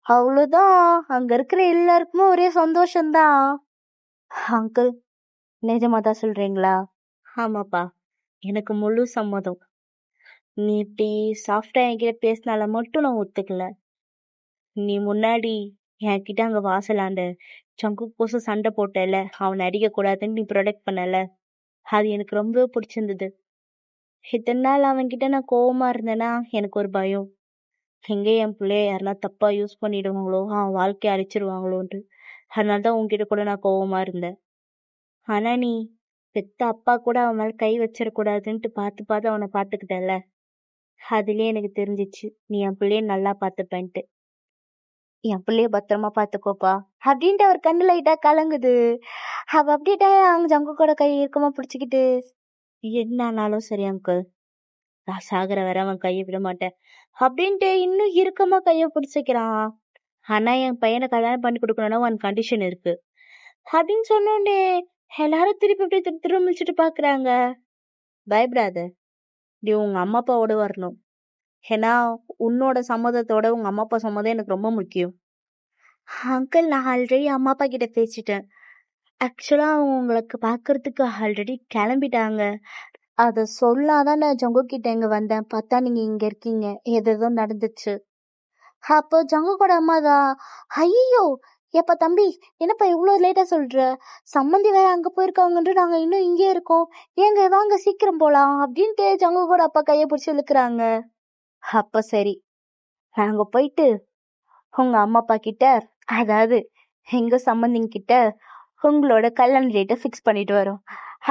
அவ்வளவுதான். அங்க இருக்கிற எல்லாருக்குமே ஒரே சந்தோஷம்தான். அங்கிள் நிஜமாதான் சொல்றீங்களா? ஆமாப்பா, எனக்கு முழு சம்மதம். நீ இப்படி சாஃப்டா என்கிட்ட பேசினால மட்டும் நான் ஒத்துக்கல. நீ முன்னாடி என்கிட்ட அங்க வாசலாண்ட சங்கு கோசம் சண்டை போட்டல, அவனை அடிக்க கூடாதுன்னு நீ ப்ரொடெக்ட் பண்ணல, அது எனக்கு ரொம்ப பிடிச்சிருந்தது. இத்தனை நாள் அவன்கிட்ட நான் கோவமா இருந்தேன்னா எனக்கு ஒரு பயம், எங்க என் பிள்ளைய யாருன்னா தப்பா யூஸ் பண்ணிடுவாங்களோ, அவன் வாழ்க்கைய அழிச்சிருவாங்களோன்ட்டு. அதனாலதான் உன்கிட்ட கூட நான் கோவமா இருந்தேன். ஆனா நீ பெத்த அப்பா கூட அவன் மேல கை வச்சிடக்கூடாதுன்ட்டு பார்த்து பார்த்து அவனை பார்த்துக்கிட்டல. அதுலயே எனக்கு தெரிஞ்சிச்சு நீ என் பிள்ளைய நல்லா பார்த்துப்பேன்ட்டு. என் பிள்ளைய பத்திரமா பார்த்துக்கோப்பா அப்படின்ட்டு அவர் கண்ணு லைட்டா கலங்குது. அவ அப்படியே அவங்க ஜங்குக்கோட கை இறுக்கமா பிடிச்சிக்கிட்டு, என்னானாலும் சரி அங்கிள், நான் சாகுற வர அவன் கையை விட மாட்டேன் அப்படின்ட்டு இன்னும் இறுக்கமா கைய பிடிச்சிக்கிறான். ஆனா என் பையனை கல்யாணம் பண்ணி கொடுக்கணும்னா ஒன் கண்டிஷன் இருக்கு அப்படின்னு சொன்னோடனே எல்லாரும் திருப்பி இப்படி திரும்ப முடிச்சுட்டு பாக்குறாங்க. பயப்படாத, நீ உங்க அம்மா அப்பாவோட வரணும். ஏன்னா உன்னோட சம்மதத்தோட உங்க அம்மா அப்பா சம்மதம் எனக்கு ரொம்ப முக்கியம். அங்கிள் நான் ஆல்ரெடி அம்மா அப்பா கிட்ட பேசிட்டேன். ஆக்சுவலா அவங்க உங்களுக்கு பாக்குறதுக்கு ஆல்ரெடி கிளம்பிட்டாங்க. அத சொல்லாதான் நான் ஜங்கு கிட்ட இங்க வந்தேன். பார்த்தா நீங்க இங்க இருக்கீங்க. ஏதோ நடந்துச்சு. அப்போ ஜங்குக்கோட அம்மா தான், ஐயோ எப்ப தம்பி என்னப்பா இவ்வளவு லேட்டா சொல்ற, சம்மந்தி வேற அங்க போயிருக்காங்கன்ட்டு நாங்க இன்னும் இங்கே இருக்கோம், ஏங்க வாங்க சீக்கிரம் போலாம் அப்படின்ட்டு ஜங்குக்கோட அப்பா கைய பிடிச்சி இழுக்கிறாங்க. அப்ப சரி, நாங்க போயிட்டு உங்க அம்மா அப்பா கிட்ட, அதாவது எங்க சம்பந்திங்க கிட்ட உங்களோட கல்யாண டேட்டை ஃபிக்ஸ் பண்ணிட்டு வரோம்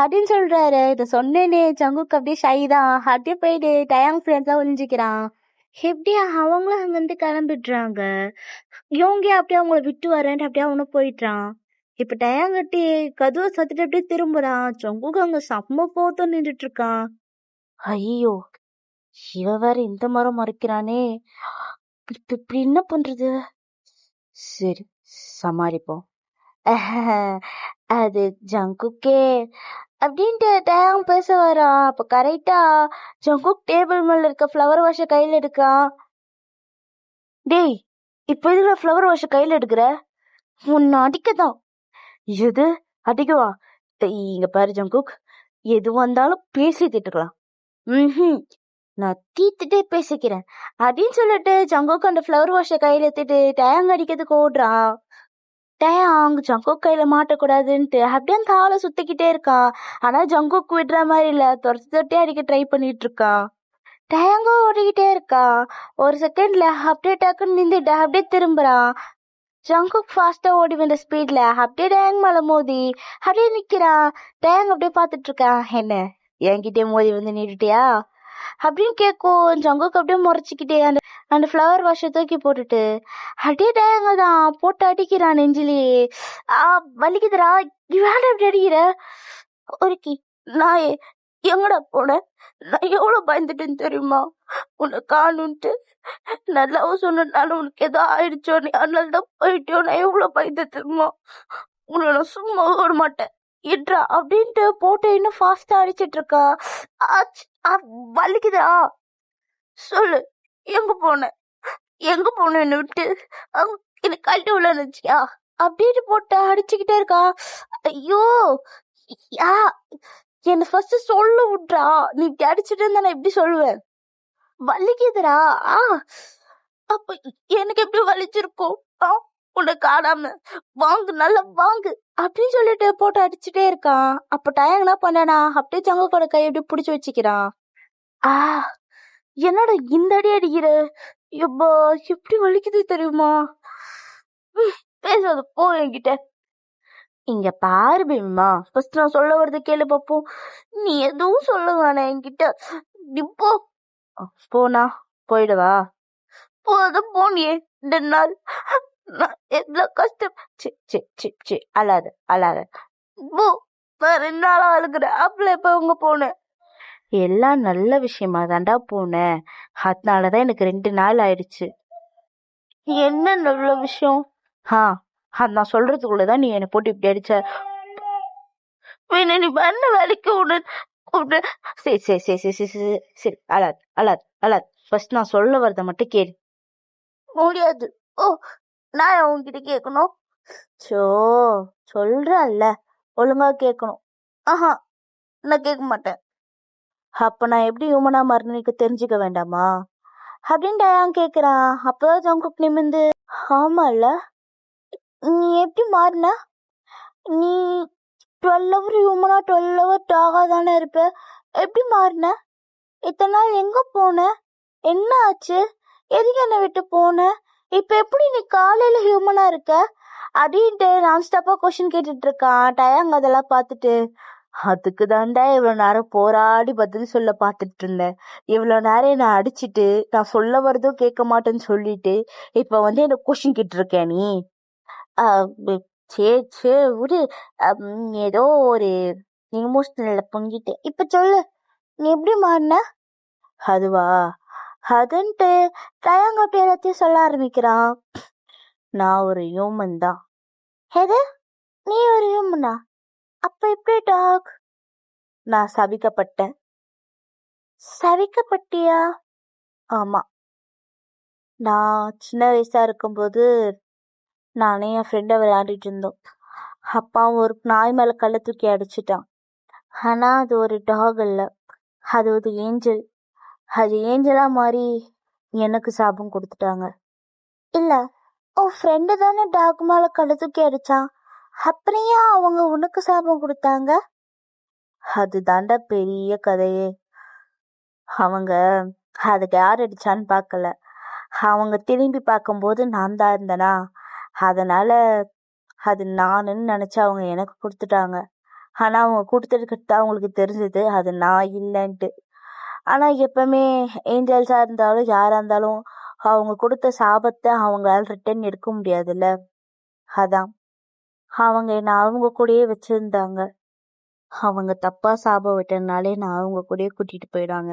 அப்படின்னு சொல்றாரு. இதை சொன்னேனே ஜங்குக்கு அப்படியே ஷை தான். அப்படியே போயிட்டு டயாங் ஃப்ரெண்ட்ஸா ஒழிஞ்சிக்கிறான். எப்படியா அவங்களும் அங்கிருந்து கிளம்பிடுறாங்க. இவங்க அப்படியே அவங்கள விட்டு வரேன்ட்டு அப்படியே அவனும் போயிட்டான். இப்ப டயாங்கட்டி கதுவை சத்துட்டு அப்படியே திரும்புறான். ஜங்குக்கு அங்க செம்ம போத்து நின்றுட்டு இருக்கான். ஐயோ இவ வேற இந்த மரம் மறைக்கிறானே, இப்படி என்ன பண்றது? சரி சமாளிப்போம். அது ஜங்குக்கே அப்படின்ட்டு டயாங் பேச வரான். அப்ப கரெக்டா ஜங்குக் டேபிள் மேல இருக்க ஃப்ளவர் வாஷ கையில எடுக்கான். டேய் இப்ப இதுல ஃப்ளவர் வாஷ கையில எடுக்கிற, உன்னை அடிக்கதான். எது அடிக்கவா? இங்க பாரு ஜங்குக், எது வந்தாலும் பேசி திட்டுக்கலாம். நான் தீத்துட்டே பேசிக்கிறேன் அப்படின்னு சொல்லிட்டு ஜங்குக்கு அந்த ஃப்ளவர் வாஷை கையில எடுத்துட்டு டேங் அடிக்கிறதுக்கு ஓடுறான். டேங் ஜங்குக் கையில மாட்டக்கூடாதுன்ட்டு அப்படியே அந்த ஆளை சுத்திக்கிட்டே இருக்கான். ஆனா ஜங்குக் விடுற மாதிரி இல்ல, தொரத்தி அடிக்க ட்ரை பண்ணிட்டு இருக்கான். டேங்கும் ஓடிக்கிட்டே இருக்கான். ஒரு செகண்ட்ல அப்படியே டக்குன்னு நின்றுட்டு அப்படியே திரும்புறான். ஜங்குக் ஃபாஸ்டா ஓடி வந்த ஸ்பீட்ல அப்படியே டேங் மேல மோதி அப்படியே நிக்கிறான். டேங் அப்படியே பாத்துட்டு இருக்கான். என்ன என்கிட்டே மோதி வந்து நின்றுட்டியா அப்படின்னு கேட்கும். ஜங்குக்கு அப்படியே முறைச்சிக்கிட்டே அந்த ஃப்ளவர் வாஷை தூக்கி போட்டுட்டு அப்படியே டேங்க தான் போட்டு அடிக்கிறான் நெஞ்சிலேயே. வலிக்குதுரா, வேலை எப்படி அடிக்கிற ஒருக்கி நான் எங்கடா போனேன், நான் எவ்வளவு பயந்துட்டேன்னு தெரியுமா உன்னை காணுன்ட்டு. நல்லாவும் சொன்னாலும் உனக்கு ஏதோ ஆயிடுச்சோ, நீ அதனால்தான் போயிட்டியோ, நான் எவ்வளவு பயந்து தெரியுமா, உன்னை நான் சும்மா விட மாட்டேன் இட்ரா அப்படின்ட்டு போட்டு இன்னும் ஃபாஸ்டா அடிச்சிட்டு இருக்கா. வலிக்குதா, சொல்லு எங்க போனேன்னு விட்டு எனக்கு கழட்டி உள்ள இருந்துச்சியா அப்படின்னு போட்டு அடிச்சுக்கிட்டே இருக்கா. ஐயோ என்ன ஃபர்ஸ்ட் சொல்ல விட்றா, நீ அடிச்சுட்டு இருந்தா நான் எப்படி சொல்லுவேன், வலிக்குதுடா. அப்ப எனக்கு எப்படி வலிச்சிருக்கும், உன்னை காணாம வாங்கு நல்லா வாங்கு அப்படின்னு சொல்லிட்டு போட்டு அடிச்சுட்டே இருக்கான். அப்ப டயங் என்ன பண்ணனா அப்படியே ஜங்குக்கோட கை எப்படி பிடிச்சு வச்சுக்கிறான். என்னடா இந்த அடி அடிக்கிற, எப்பா எப்படி வலிக்குது தெரியுமா, பேசாத போ என்கிட்ட. இங்க பாரு பீமா, ஃபர்ஸ்ட் நான் சொல்ல வரது கேளு பாப்போம். நீ எதுவும் சொல்ல வேணாம் என்கிட்ட, இப்போ போனா போயிடுவா. போனியே 2 நாள், நான் எவ்வளவு கஷ்டம். அழாத போ, நான் 2 நாளா அழுகுறேன். அப்பல இப்ப உங்க போனேன், எல்லாம் நல்ல விஷயமா தாண்டா போனேன், அதனாலதான் எனக்கு 2 நாள் ஆயிடுச்சு. என்ன நல்ல விஷயம்? அது நான் சொல்றதுக்குள்ளதான் நீ என்னை போட்டு இப்படி அடிச்ச. நீ பண்ண வேலைக்கு சரி அழாது. ஃபர்ஸ்ட் நான் சொல்ல வரத மட்டும் கேளு. முடியாது. நான் உன்கிட்ட கேட்கணும். சொல்றல்ல, ஒழுங்கா கேட்கணும். நான் கேட்க மாட்டேன். அப்ப நான் எப்படி ஹியூமனா மாறினு தெரிஞ்சுக்க வேண்டாமா அப்படின்னு டயாங் கேக்குறான். அப்பதான் ஜங்குக் நிமிந்து, ஆமால நீ எப்படி மாறின, நீ 12 hour ஹியூமனா 12 hour டாகா தானே இருப்ப, எப்படி மாறின, இத்தனை நாள் எங்க போன, என்ன ஆச்சு, எதுக்கு என்னை விட்டு போன, இப்ப எப்படி நீ காலையில ஹியூமனா இருக்க அப்படின்ட்டு நான் ஸ்டாப்பா கொஸ்டின் கேட்டுட்டு இருக்கான். டயாங் அதெல்லாம் பார்த்துட்டு, அதுக்கு தாண்டா இவ்வளவு நேரம் போராடி பதில் சொல்ல பாத்துட்டு இருந்தேன், இவ்வளவு நேரம் என்ன அடிச்சுட்டு நான் சொல்ல வரதும் கேட்க மாட்டேன்னு சொல்லிட்டு இப்ப வந்து என்ன கொஸ்டின் கேட்டு இருக்க நீ. சே விடு, ஏதோ ஒரு எமோஷனல்ல பொங்கிட்டேன். இப்ப சொல்லு, நீ எப்படி மாறின. அதுவா, அதுன்ட்டு டயாங் அப்படி எல்லாத்தையும் சொல்ல ஆரம்பிக்கிறான். நான் ஒரு ஹியூமன் தான். எது, நீ ஒரு ஹியூமனா, அப்ப எப்படி டாக். நான் சபிக்கப்பட்டேன். சபிக்கப்பட்டியா? ஆமா, நான் சின்ன வயசா இருக்கும்போது நானே என் ஃப்ரெண்டை விளையாடிட்டு இருந்தோம். அப்பா ஒரு நாய் மேல கல்ல தூக்கி அடிச்சிட்டான். ஆனா அது ஒரு டாக் இல்ல, அது ஒரு ஏஞ்சல். அது ஏஞ்சலா மாறி எனக்கு சாபம் கொடுத்துட்டாங்க. இல்ல, உன் ஃப்ரெண்டு தானே டாக் மேல கல்ல தூக்கி அடிச்சான், அப்படியே அவங்க உனக்கு சாபம் கொடுத்தாங்க. அது தாண்டா பெரிய கதையே. அவங்க அதுக்கு யார் அடிச்சான்னு பார்க்கல, அவங்க திரும்பி பார்க்கும்போது நான் தான் இருந்தேனா, அதனால அது நானுன்னு நினைச்சு அவங்க எனக்கு கொடுத்துட்டாங்க. ஆனா அவங்க கொடுத்துருக்கிட்டு அவங்களுக்கு தெரிஞ்சது அது நான் இல்லைன்ட்டு. ஆனா எப்பவுமே ஏஞ்சல்ஸா இருந்தாலும் யாரா இருந்தாலும் அவங்க கொடுத்த சாபத்தை அவங்களால ரிட்டர்ன் எடுக்க முடியாதுல்ல, அதான் அவங்க என்ன அவங்க கூடயே வச்சிருந்தாங்க. அவங்க தப்பா சாபம் விட்டதுனாலே நான் அவங்க கூடயே கூட்டிட்டு போயிடாங்க,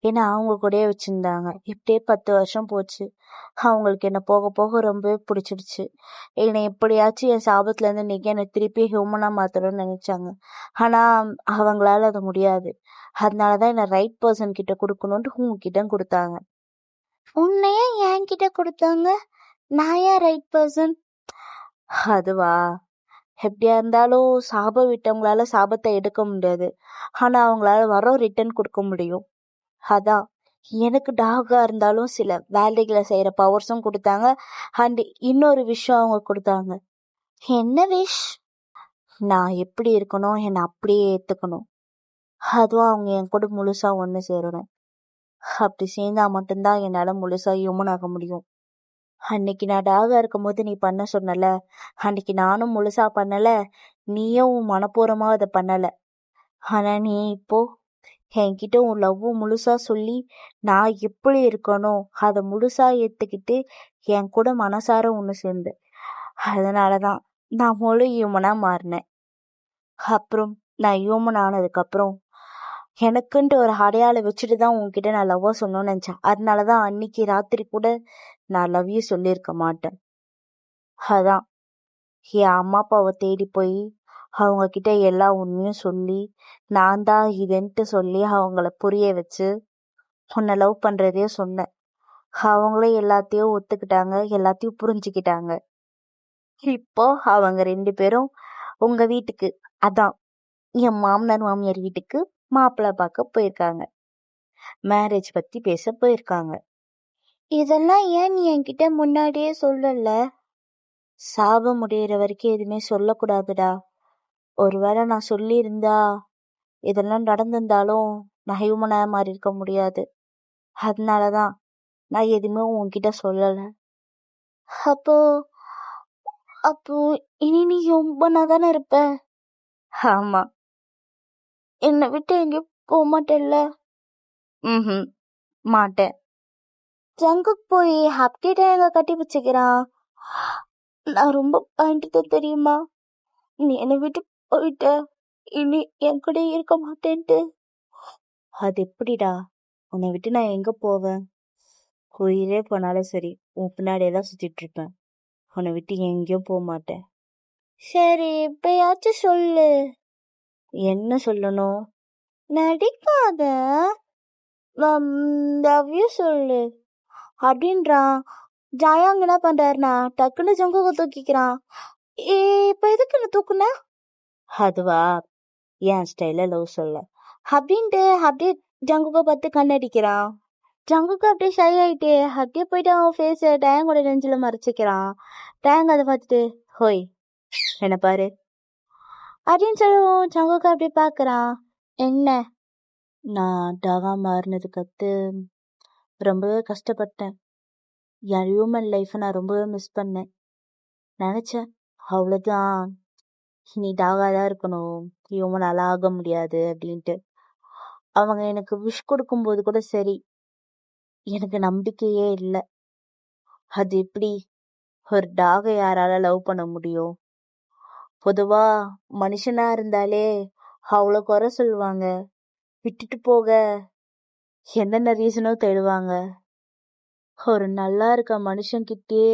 ஏன்னா அவங்க கூடயே வச்சிருந்தாங்க. இப்படியே 10 வருஷம் போச்சு. அவங்களுக்கு என்ன போக போக ரொம்பவே பிடிச்சிடுச்சு. என்னை எப்படியாச்சும் என் சாபத்துல இருந்து இன்னைக்கு என்னை திருப்பி ஹியூமனா மாத்தணும்னு நினைச்சாங்க. ஆனா அவங்களால அது முடியாது. அதனாலதான் என்ன ரைட் பர்சன் கிட்ட கொடுக்கணும்னு உங்ககிட்ட கொடுத்தாங்க. உன்னையே என்கிட்ட கொடுத்தாங்க, நான் ஏன் ரைட் பர்சன்? அதுவா, எப்படியா இருந்தாலும் சாபம் விட்டவங்களால சாபத்தை எடுக்க முடியாது. ஆனா அவங்களால வரோம் ரிட்டர்ன் கொடுக்க முடியும். அதான் எனக்கு டாகா இருந்தாலும் சில வேலைகளை செய்யற பவர்ஸும் கொடுத்தாங்க. அண்ட் இன்னொரு விஷயம் அவங்க கொடுத்தாங்க. என்ன விஷ்? நான் எப்படி இருக்கணும், என்னை அப்படியே ஏத்துக்கணும். அதுவும் அவங்க என் கூட முழுசா ஒண்ணு சேரணும். அப்படி சேர்ந்தா மட்டும்தான் என்னால முழுசா ஹியூமன் ஆக முடியும். அன்னைக்கு நான் டாகா இருக்கும் போது நீ பண்ண சொன்னல, அன்னைக்கு நானும் முழுசா பண்ணல, நீயும் உன் மனப்பூர்வமா அதை பண்ணல. ஆனா நீ இப்போ என்கிட்ட உன் லவ் முழுசா சொல்லி நான் எப்படி இருக்கணும் அதை முழுசா ஏத்துக்கிட்டு என் கூட மனசார ஒண்ணு சேர்ந்து, அதனாலதான் நான் முழு ஹியூமனா மாறினேன். அப்புறம் நான் ஹியூமன் ஆனதுக்கு அப்புறம் எனக்குன்ட்டு ஒரு அடையாளம் வச்சுட்டு தான் உன்கிட்ட நான் லவ்வா சொன்னோன்னு நினைச்சேன். அதனாலதான் அன்னைக்கு ராத்திரி கூட நான் லவ் யூ சொல்லியிருக்க மாட்டேன். அதான் என் அம்மா அப்பாவை தேடி போய் அவங்க கிட்ட எல்லா உண்மையும் சொல்லி நான் தான் இதுன்ட்டு சொல்லி அவங்கள புரிய வச்சு உன்னை லவ் பண்றதையே சொன்னேன். அவங்களே எல்லாத்தையும் ஒத்துக்கிட்டாங்க, எல்லாத்தையும் புரிஞ்சுக்கிட்டாங்க. இப்போ அவங்க 2 பேரும் உங்க வீட்டுக்கு, அதான் என் மாமனார் மாமியார் வீட்டுக்கு மாப்பிள்ளை பார்க்க போயிருக்காங்க. மேரேஜ் பத்தி பேச போயிருக்காங்க. இதெல்லாம் ஏன் நீ என்கிட்ட முன்னாடியே சொல்லல? சாபம் முடியிற வரைக்கும் எதுவுமே சொல்லக்கூடாதுடா. ஒருவேளை நான் சொல்லியிருந்தா இதெல்லாம் நடந்திருந்தாலும் நான் ஹியூமனா மாறி இருக்க முடியாது. அதனாலதான் நான் எதுவுமே உன்கிட்ட சொல்லல. அப்போ அப்போ இனி நீ ஹியூமனா தானே இருப்ப? ஆமா. என்னை விட்டு எங்கேயும் போக மாட்டேல்ல? மாட்டேன். ஜங்குக்கு போய் ஹாப்டிட்ட எங்க கட்டி பிடிச்சிக்கிறான். நான் ரொம்ப பயந்துட்டேன் தெரியுமா? நீ என்னை விட்டு போயிட்ட, இனி என் கூட இருக்க மாட்டேன்ட்டு. அது எப்படிடா? உன்னை விட்டு நான் எங்க போவேன்? உயிரே போனாலும் சரி உன் பின்னாடியே தான் சுத்திட்டு இருப்பேன். உன்னை விட்டு எங்கேயும் போக மாட்டேன். சரி, இப்பயாச்சும் சொல்லு. என்ன சொல்லணும்? நடிக்காத, லவ் யூ சொல்லு அப்படின்றான். ஜாயாங்க என்ன பண்றாருனா டக்குன்னு ஜங்குக்கு தூக்கிக்கிறான். இப்ப எதுக்கு என்ன தூக்குன? அதுவா என் ஸ்டைல லவ் சொல்ல அப்படின்ட்டு அப்படியே ஜங்குக்க பார்த்து கண்ணடிக்கிறான். ஜங்குக்கு அப்படியே ஷை ஆயிட்டு அப்படியே போயிட்டு அவன் ஃபேஸ் டேங்கோட நெஞ்சில மறைச்சிக்கிறான். டேங் அதை பார்த்துட்டு ஹோய் என்ன பாரு அப்படின்னு சொல்லுவோம். ஜங்குக்கு அப்படியே பாக்குறான். என்ன? நான் டாகா மாறினதுக்கு ரொம்பவே கஷ்டப்பட்டேன். என் ஹியூமன் லைஃப்பை நான் ரொம்பவே மிஸ் பண்ணேன். நினைச்சேன் அவ்வளோதான், நீ டாகா தான் இருக்கணும், ஹியூமனால ஆக முடியாது அப்படின்ட்டு. அவங்க எனக்கு விஷ் கொடுக்கும்போது கூட சரி எனக்கு நம்பிக்கையே இல்லை. அது எப்படி ஒரு டாகை யாரால லவ் பண்ண முடியும்? பொதுவா மனுஷனா இருந்தாலே அவ்வளோ குறை சொல்லுவாங்க, விட்டுட்டு போக என்னென்ன ரீசனோ தேடுவாங்க. ஒரு நல்லா இருக்க மனுஷன்கிட்டயே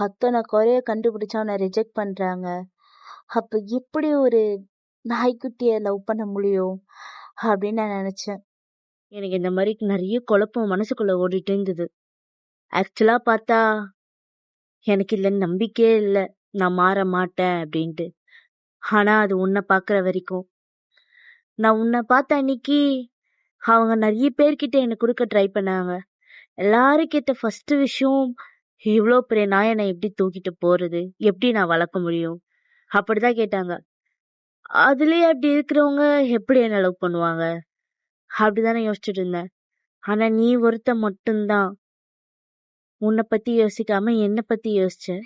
அத்தனை குறைய கண்டுபிடிச்சா அவனை ரிஜெக்ட் பண்றாங்க. அப்ப எப்படி ஒரு நாய்க்குட்டிய லவ் பண்ண முடியும் அப்படின்னு நான் நினைச்சேன். எனக்கு இந்த மாதிரி நிறைய குழப்பம் மனசுக்குள்ள ஓடிட்டு இருந்தது. ஆக்சுவலா பார்த்தா எனக்கு இல்ல நம்பிக்கையே இல்லை நான் மாற மாட்டேன் அப்படின்ட்டு. ஆனா அது உன்னை பாக்குற வரைக்கும், நான் உன்னை பார்த்த அன்னைக்கு அவங்க நிறைய பேர்கிட்ட எனக்கு கொடுக்க ட்ரை பண்ணாங்க. எல்லாரும் கேட்ட ஃபர்ஸ்ட் விஷயம், இவ்வளோ பெரிய நாயை நான் எப்படி தூக்கிட்டு போறது, எப்படி நான் வளர்க்க முடியும் அப்படிதான் கேட்டாங்க. அதுலயே அப்படி இருக்கிறவங்க எப்படி என்ன லவ் பண்ணுவாங்க அப்படிதானே யோசிச்சுட்டு இருந்தேன். ஆனா நீ ஒருத்த மட்டும்தான் உன்னை பத்தி யோசிக்காம என்னை பத்தி யோசிச்ச.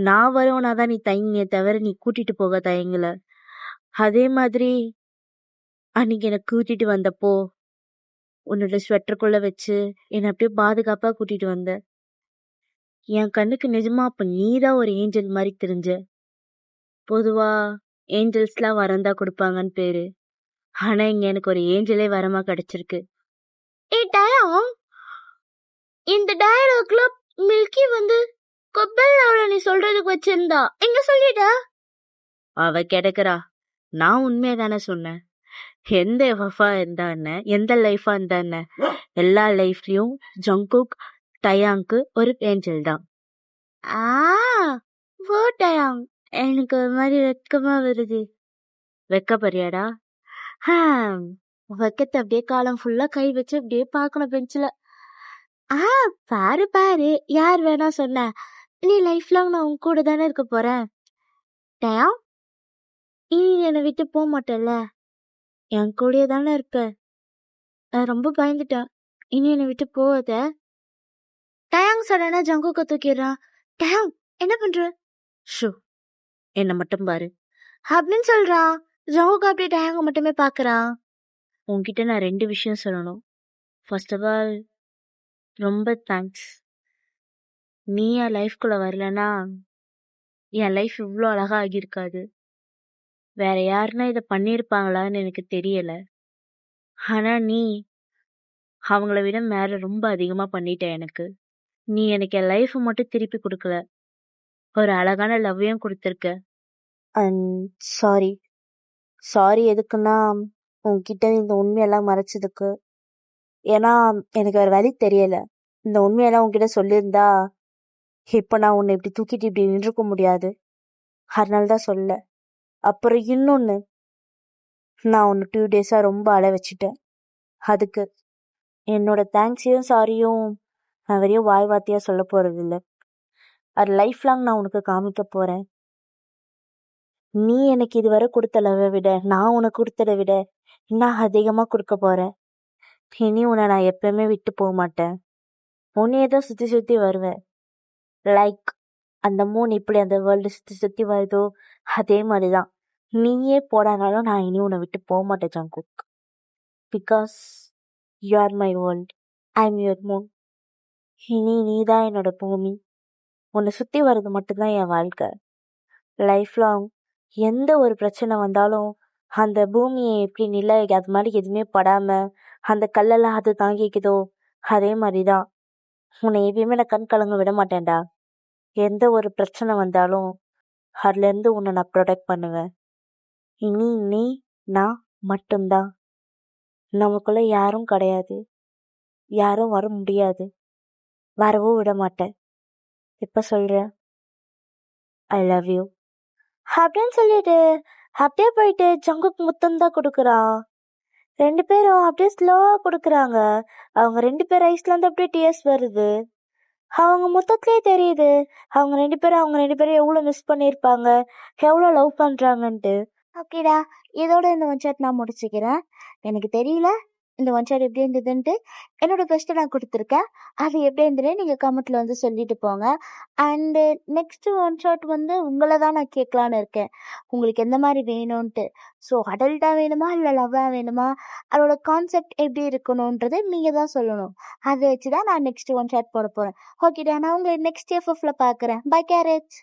நான் வருவனாதான் நீ தயங்கிய தவிர நீ கூட்டிட்டு போக தயங்கல. அதே மாதிரி அன்னைக்கு என்னை கூட்டிட்டு வந்தப்போ உன்னோட ஸ்வெட்டருக்குள்ள வச்சு என்னை அப்படியே பாதுகாப்பா கூட்டிட்டு வந்த. என் கண்ணுக்கு நிஜமா அப்ப நீதான் ஒரு ஏஞ்சல் மாதிரி தெரிஞ்ச. பொதுவா ஏஞ்சல்ஸ்லாம் வரந்தா கொடுப்பாங்கன்னு பேரு, ஆனா இங்க எனக்கு ஒரு ஏஞ்சலே வரமா கிடைச்சிருக்கு. இந்த டயலாக்ல மில்கி கொப்பல் அவளை நீ சொல்றதுக்கு வச்சிருந்தா எங்க சொல்லிட்ட? அவ கிடக்குறா, நான் உண்மையை தானே சொன்னேன். எந்த வஃபா இருந்தா என்ன, எந்த லைஃபா இருந்தா என்ன, எல்லா லைஃப்லயும் ஜங்குக் டயாங்க்கு ஒரு ஏஞ்சல் தான். டயாங் எனக்கு ஒரு மாதிரி வெக்கமா வருது. வெக்கப்படுறியாடா? வெக்கத்தை அப்படியே காலம் ஃபுல்லா கை வச்சு அப்படியே பார்க்கணும் பெஞ்சில. பாரு பாரு, யார் வேணா சொன்ன, நீ லைஃப் லாங் நான் உன் கூட தானே இருக்க போறேன். டயம் இனி என்னை விட்டு போக மாட்டேல்ல, என் கூடயே தானே இருப்ப. நான் ரொம்ப பயந்துட்டேன், இனி என்னை விட்டு போகாத. டயாங் சடனா ஜங்குக்க தூக்கிடுறான். டயாங் என்ன பண்ற? ஷோ, என்ன மட்டும் பாரு அப்படின்னு சொல்றான். ஜங்குக்கு அப்படியே டயாங்க மட்டுமே பாக்குறான். உன்கிட்ட நான் 2 விஷயம் சொல்லணும். ஃபர்ஸ்ட் ஆஃப் ஆல், ரொம்ப தேங்க்ஸ். நீ என் லைஃப்குள்ள வரலனா என் லைஃப் இவ்வளோ அழகா ஆகியிருக்காது. வேற யாருன்னா இதை பண்ணியிருப்பாங்களான்னு எனக்கு தெரியல. ஆனா நீ அவங்கள விட மேல ரொம்ப அதிகமா பண்ணிட்ட எனக்கு. நீ எனக்கு என் லைஃப் மட்டும் திருப்பி கொடுக்கல, ஒரு அழகான லவ்வையும் கொடுத்துருக்க. சாரி சாரி எதுக்குன்னா, உன்கிட்ட இந்த உண்மையெல்லாம் மறைச்சதுக்கு. ஏன்னா எனக்கு வேற வழி தெரியல. இந்த உண்மையெல்லாம் உன்கிட்ட சொல்லியிருந்தா இப்ப நான் உன்னை இப்படி தூக்கிட்டு இப்படி நின்றுக்க முடியாது. அதனாலதான் சொல்ல. அப்புறம் இன்னொன்னு, நான் உன்னை 2 டேஸா ரொம்ப அழ வச்சுட்டேன். அதுக்கு என்னோட தேங்க்ஸையும் சாரியும் நான் வெறும் வாய் வார்த்தையா சொல்ல போறது இல்லை. அது லைஃப் லாங் நான் உனக்கு காமிக்க போறேன். நீ எனக்கு இதுவரை கொடுத்த லவ்வை விட நான் உனக்கு கொடுத்ததை விட இன்னும் அதிகமா கொடுக்க போறேன். இனி உன்னை நான் எப்பயுமே விட்டு போக மாட்டேன். உன்னையே தான் சுத்தி சுத்தி வருவேன். லைக் அந்த மூன் இப்படி அந்த வேர்ல்டு சுத்தி சுத்தி வருதோ அதே மாதிரிதான் நீயே போடானாலும் நான் இனி உன்னை விட்டு போக மாட்டேன் Jungkook. Because you are my world, I am your Moon. இனி நீதான் என்னோட பூமி. உன்னை சுத்தி வர்றது மட்டும்தான் என் வாழ்க்கை. லைஃப் லாங் எந்த ஒரு பிரச்சனை வந்தாலும் அந்த பூமியை எப்படி நில அது மாதிரி எதுவுமே படாம அந்த கல்லெல்லாம் அது தாங்கிக்குதோ அதே மாதிரிதான் உன்னை எப்பயுமே நான் கண் கலங்க விட மாட்டேன்டா. எந்த ஒரு பிரச்சனை வந்தாலும் அதுல இருந்து உன்னை நான் ப்ரொடெக்ட் பண்ணுவேன். இனி நீ நான் மட்டும்தான். நமக்குள்ள யாரும் கிடையாது, யாரும் வர முடியாது, வரவும் விட மாட்டேன். இப்ப சொல்றேன், ஐ லவ் யூ அப்படின்னு சொல்லிட்டு அப்படியே போயிட்டு ஜங்குக்கு முத்தம் தான் கொடுக்குறான். 2 பேரும் அப்படியே ஸ்லோவா கொடுக்குறாங்க. அவங்க 2 பேர் ஐஸ்ல இருந்து அப்படியே டியர்ஸ் வருது. அவங்க மொத்தத்திலே தெரியுது அவங்க 2 பேரும் எவ்வளவு மிஸ் பண்ணியிருப்பாங்க, எவ்வளவு லவ் பண்றாங்கன்ட்டு. ஓகேடா, இதோட இந்த ஒன் ஷாட் நான் முடிச்சுக்கிறேன். எனக்கு தெரியல இந்த ஒன் ஷாட் எப்படி இருந்ததுன்ட்டு. என்னோட பெஸ்ட்டை நான் கொடுத்துருக்கேன். அது எப்படி இருந்ததுன்னு நீங்கள் கமெண்ட்ல வந்து சொல்லிட்டு போங்க. அண்டு நெக்ஸ்ட் ஒன் ஷாட் வந்து உங்களை தான் நான் கேட்கலான்னு இருக்கேன், உங்களுக்கு எந்த மாதிரி வேணும்ன்ட்டு. ஸோ அடல்ட்டாக வேணுமா இல்லை லவ்வாக வேணுமா, அதோட கான்செப்ட் எப்படி இருக்கணுன்றது நீங்கள் தான் சொல்லணும். அதை வச்சு தான் நான் நெக்ஸ்ட் ஒன் ஷாட் போட போகிறேன். ஓகேடா, நான் உங்களை நெக்ஸ்ட் எஃப்எஃப்ல பார்க்குறேன். Bye carrot.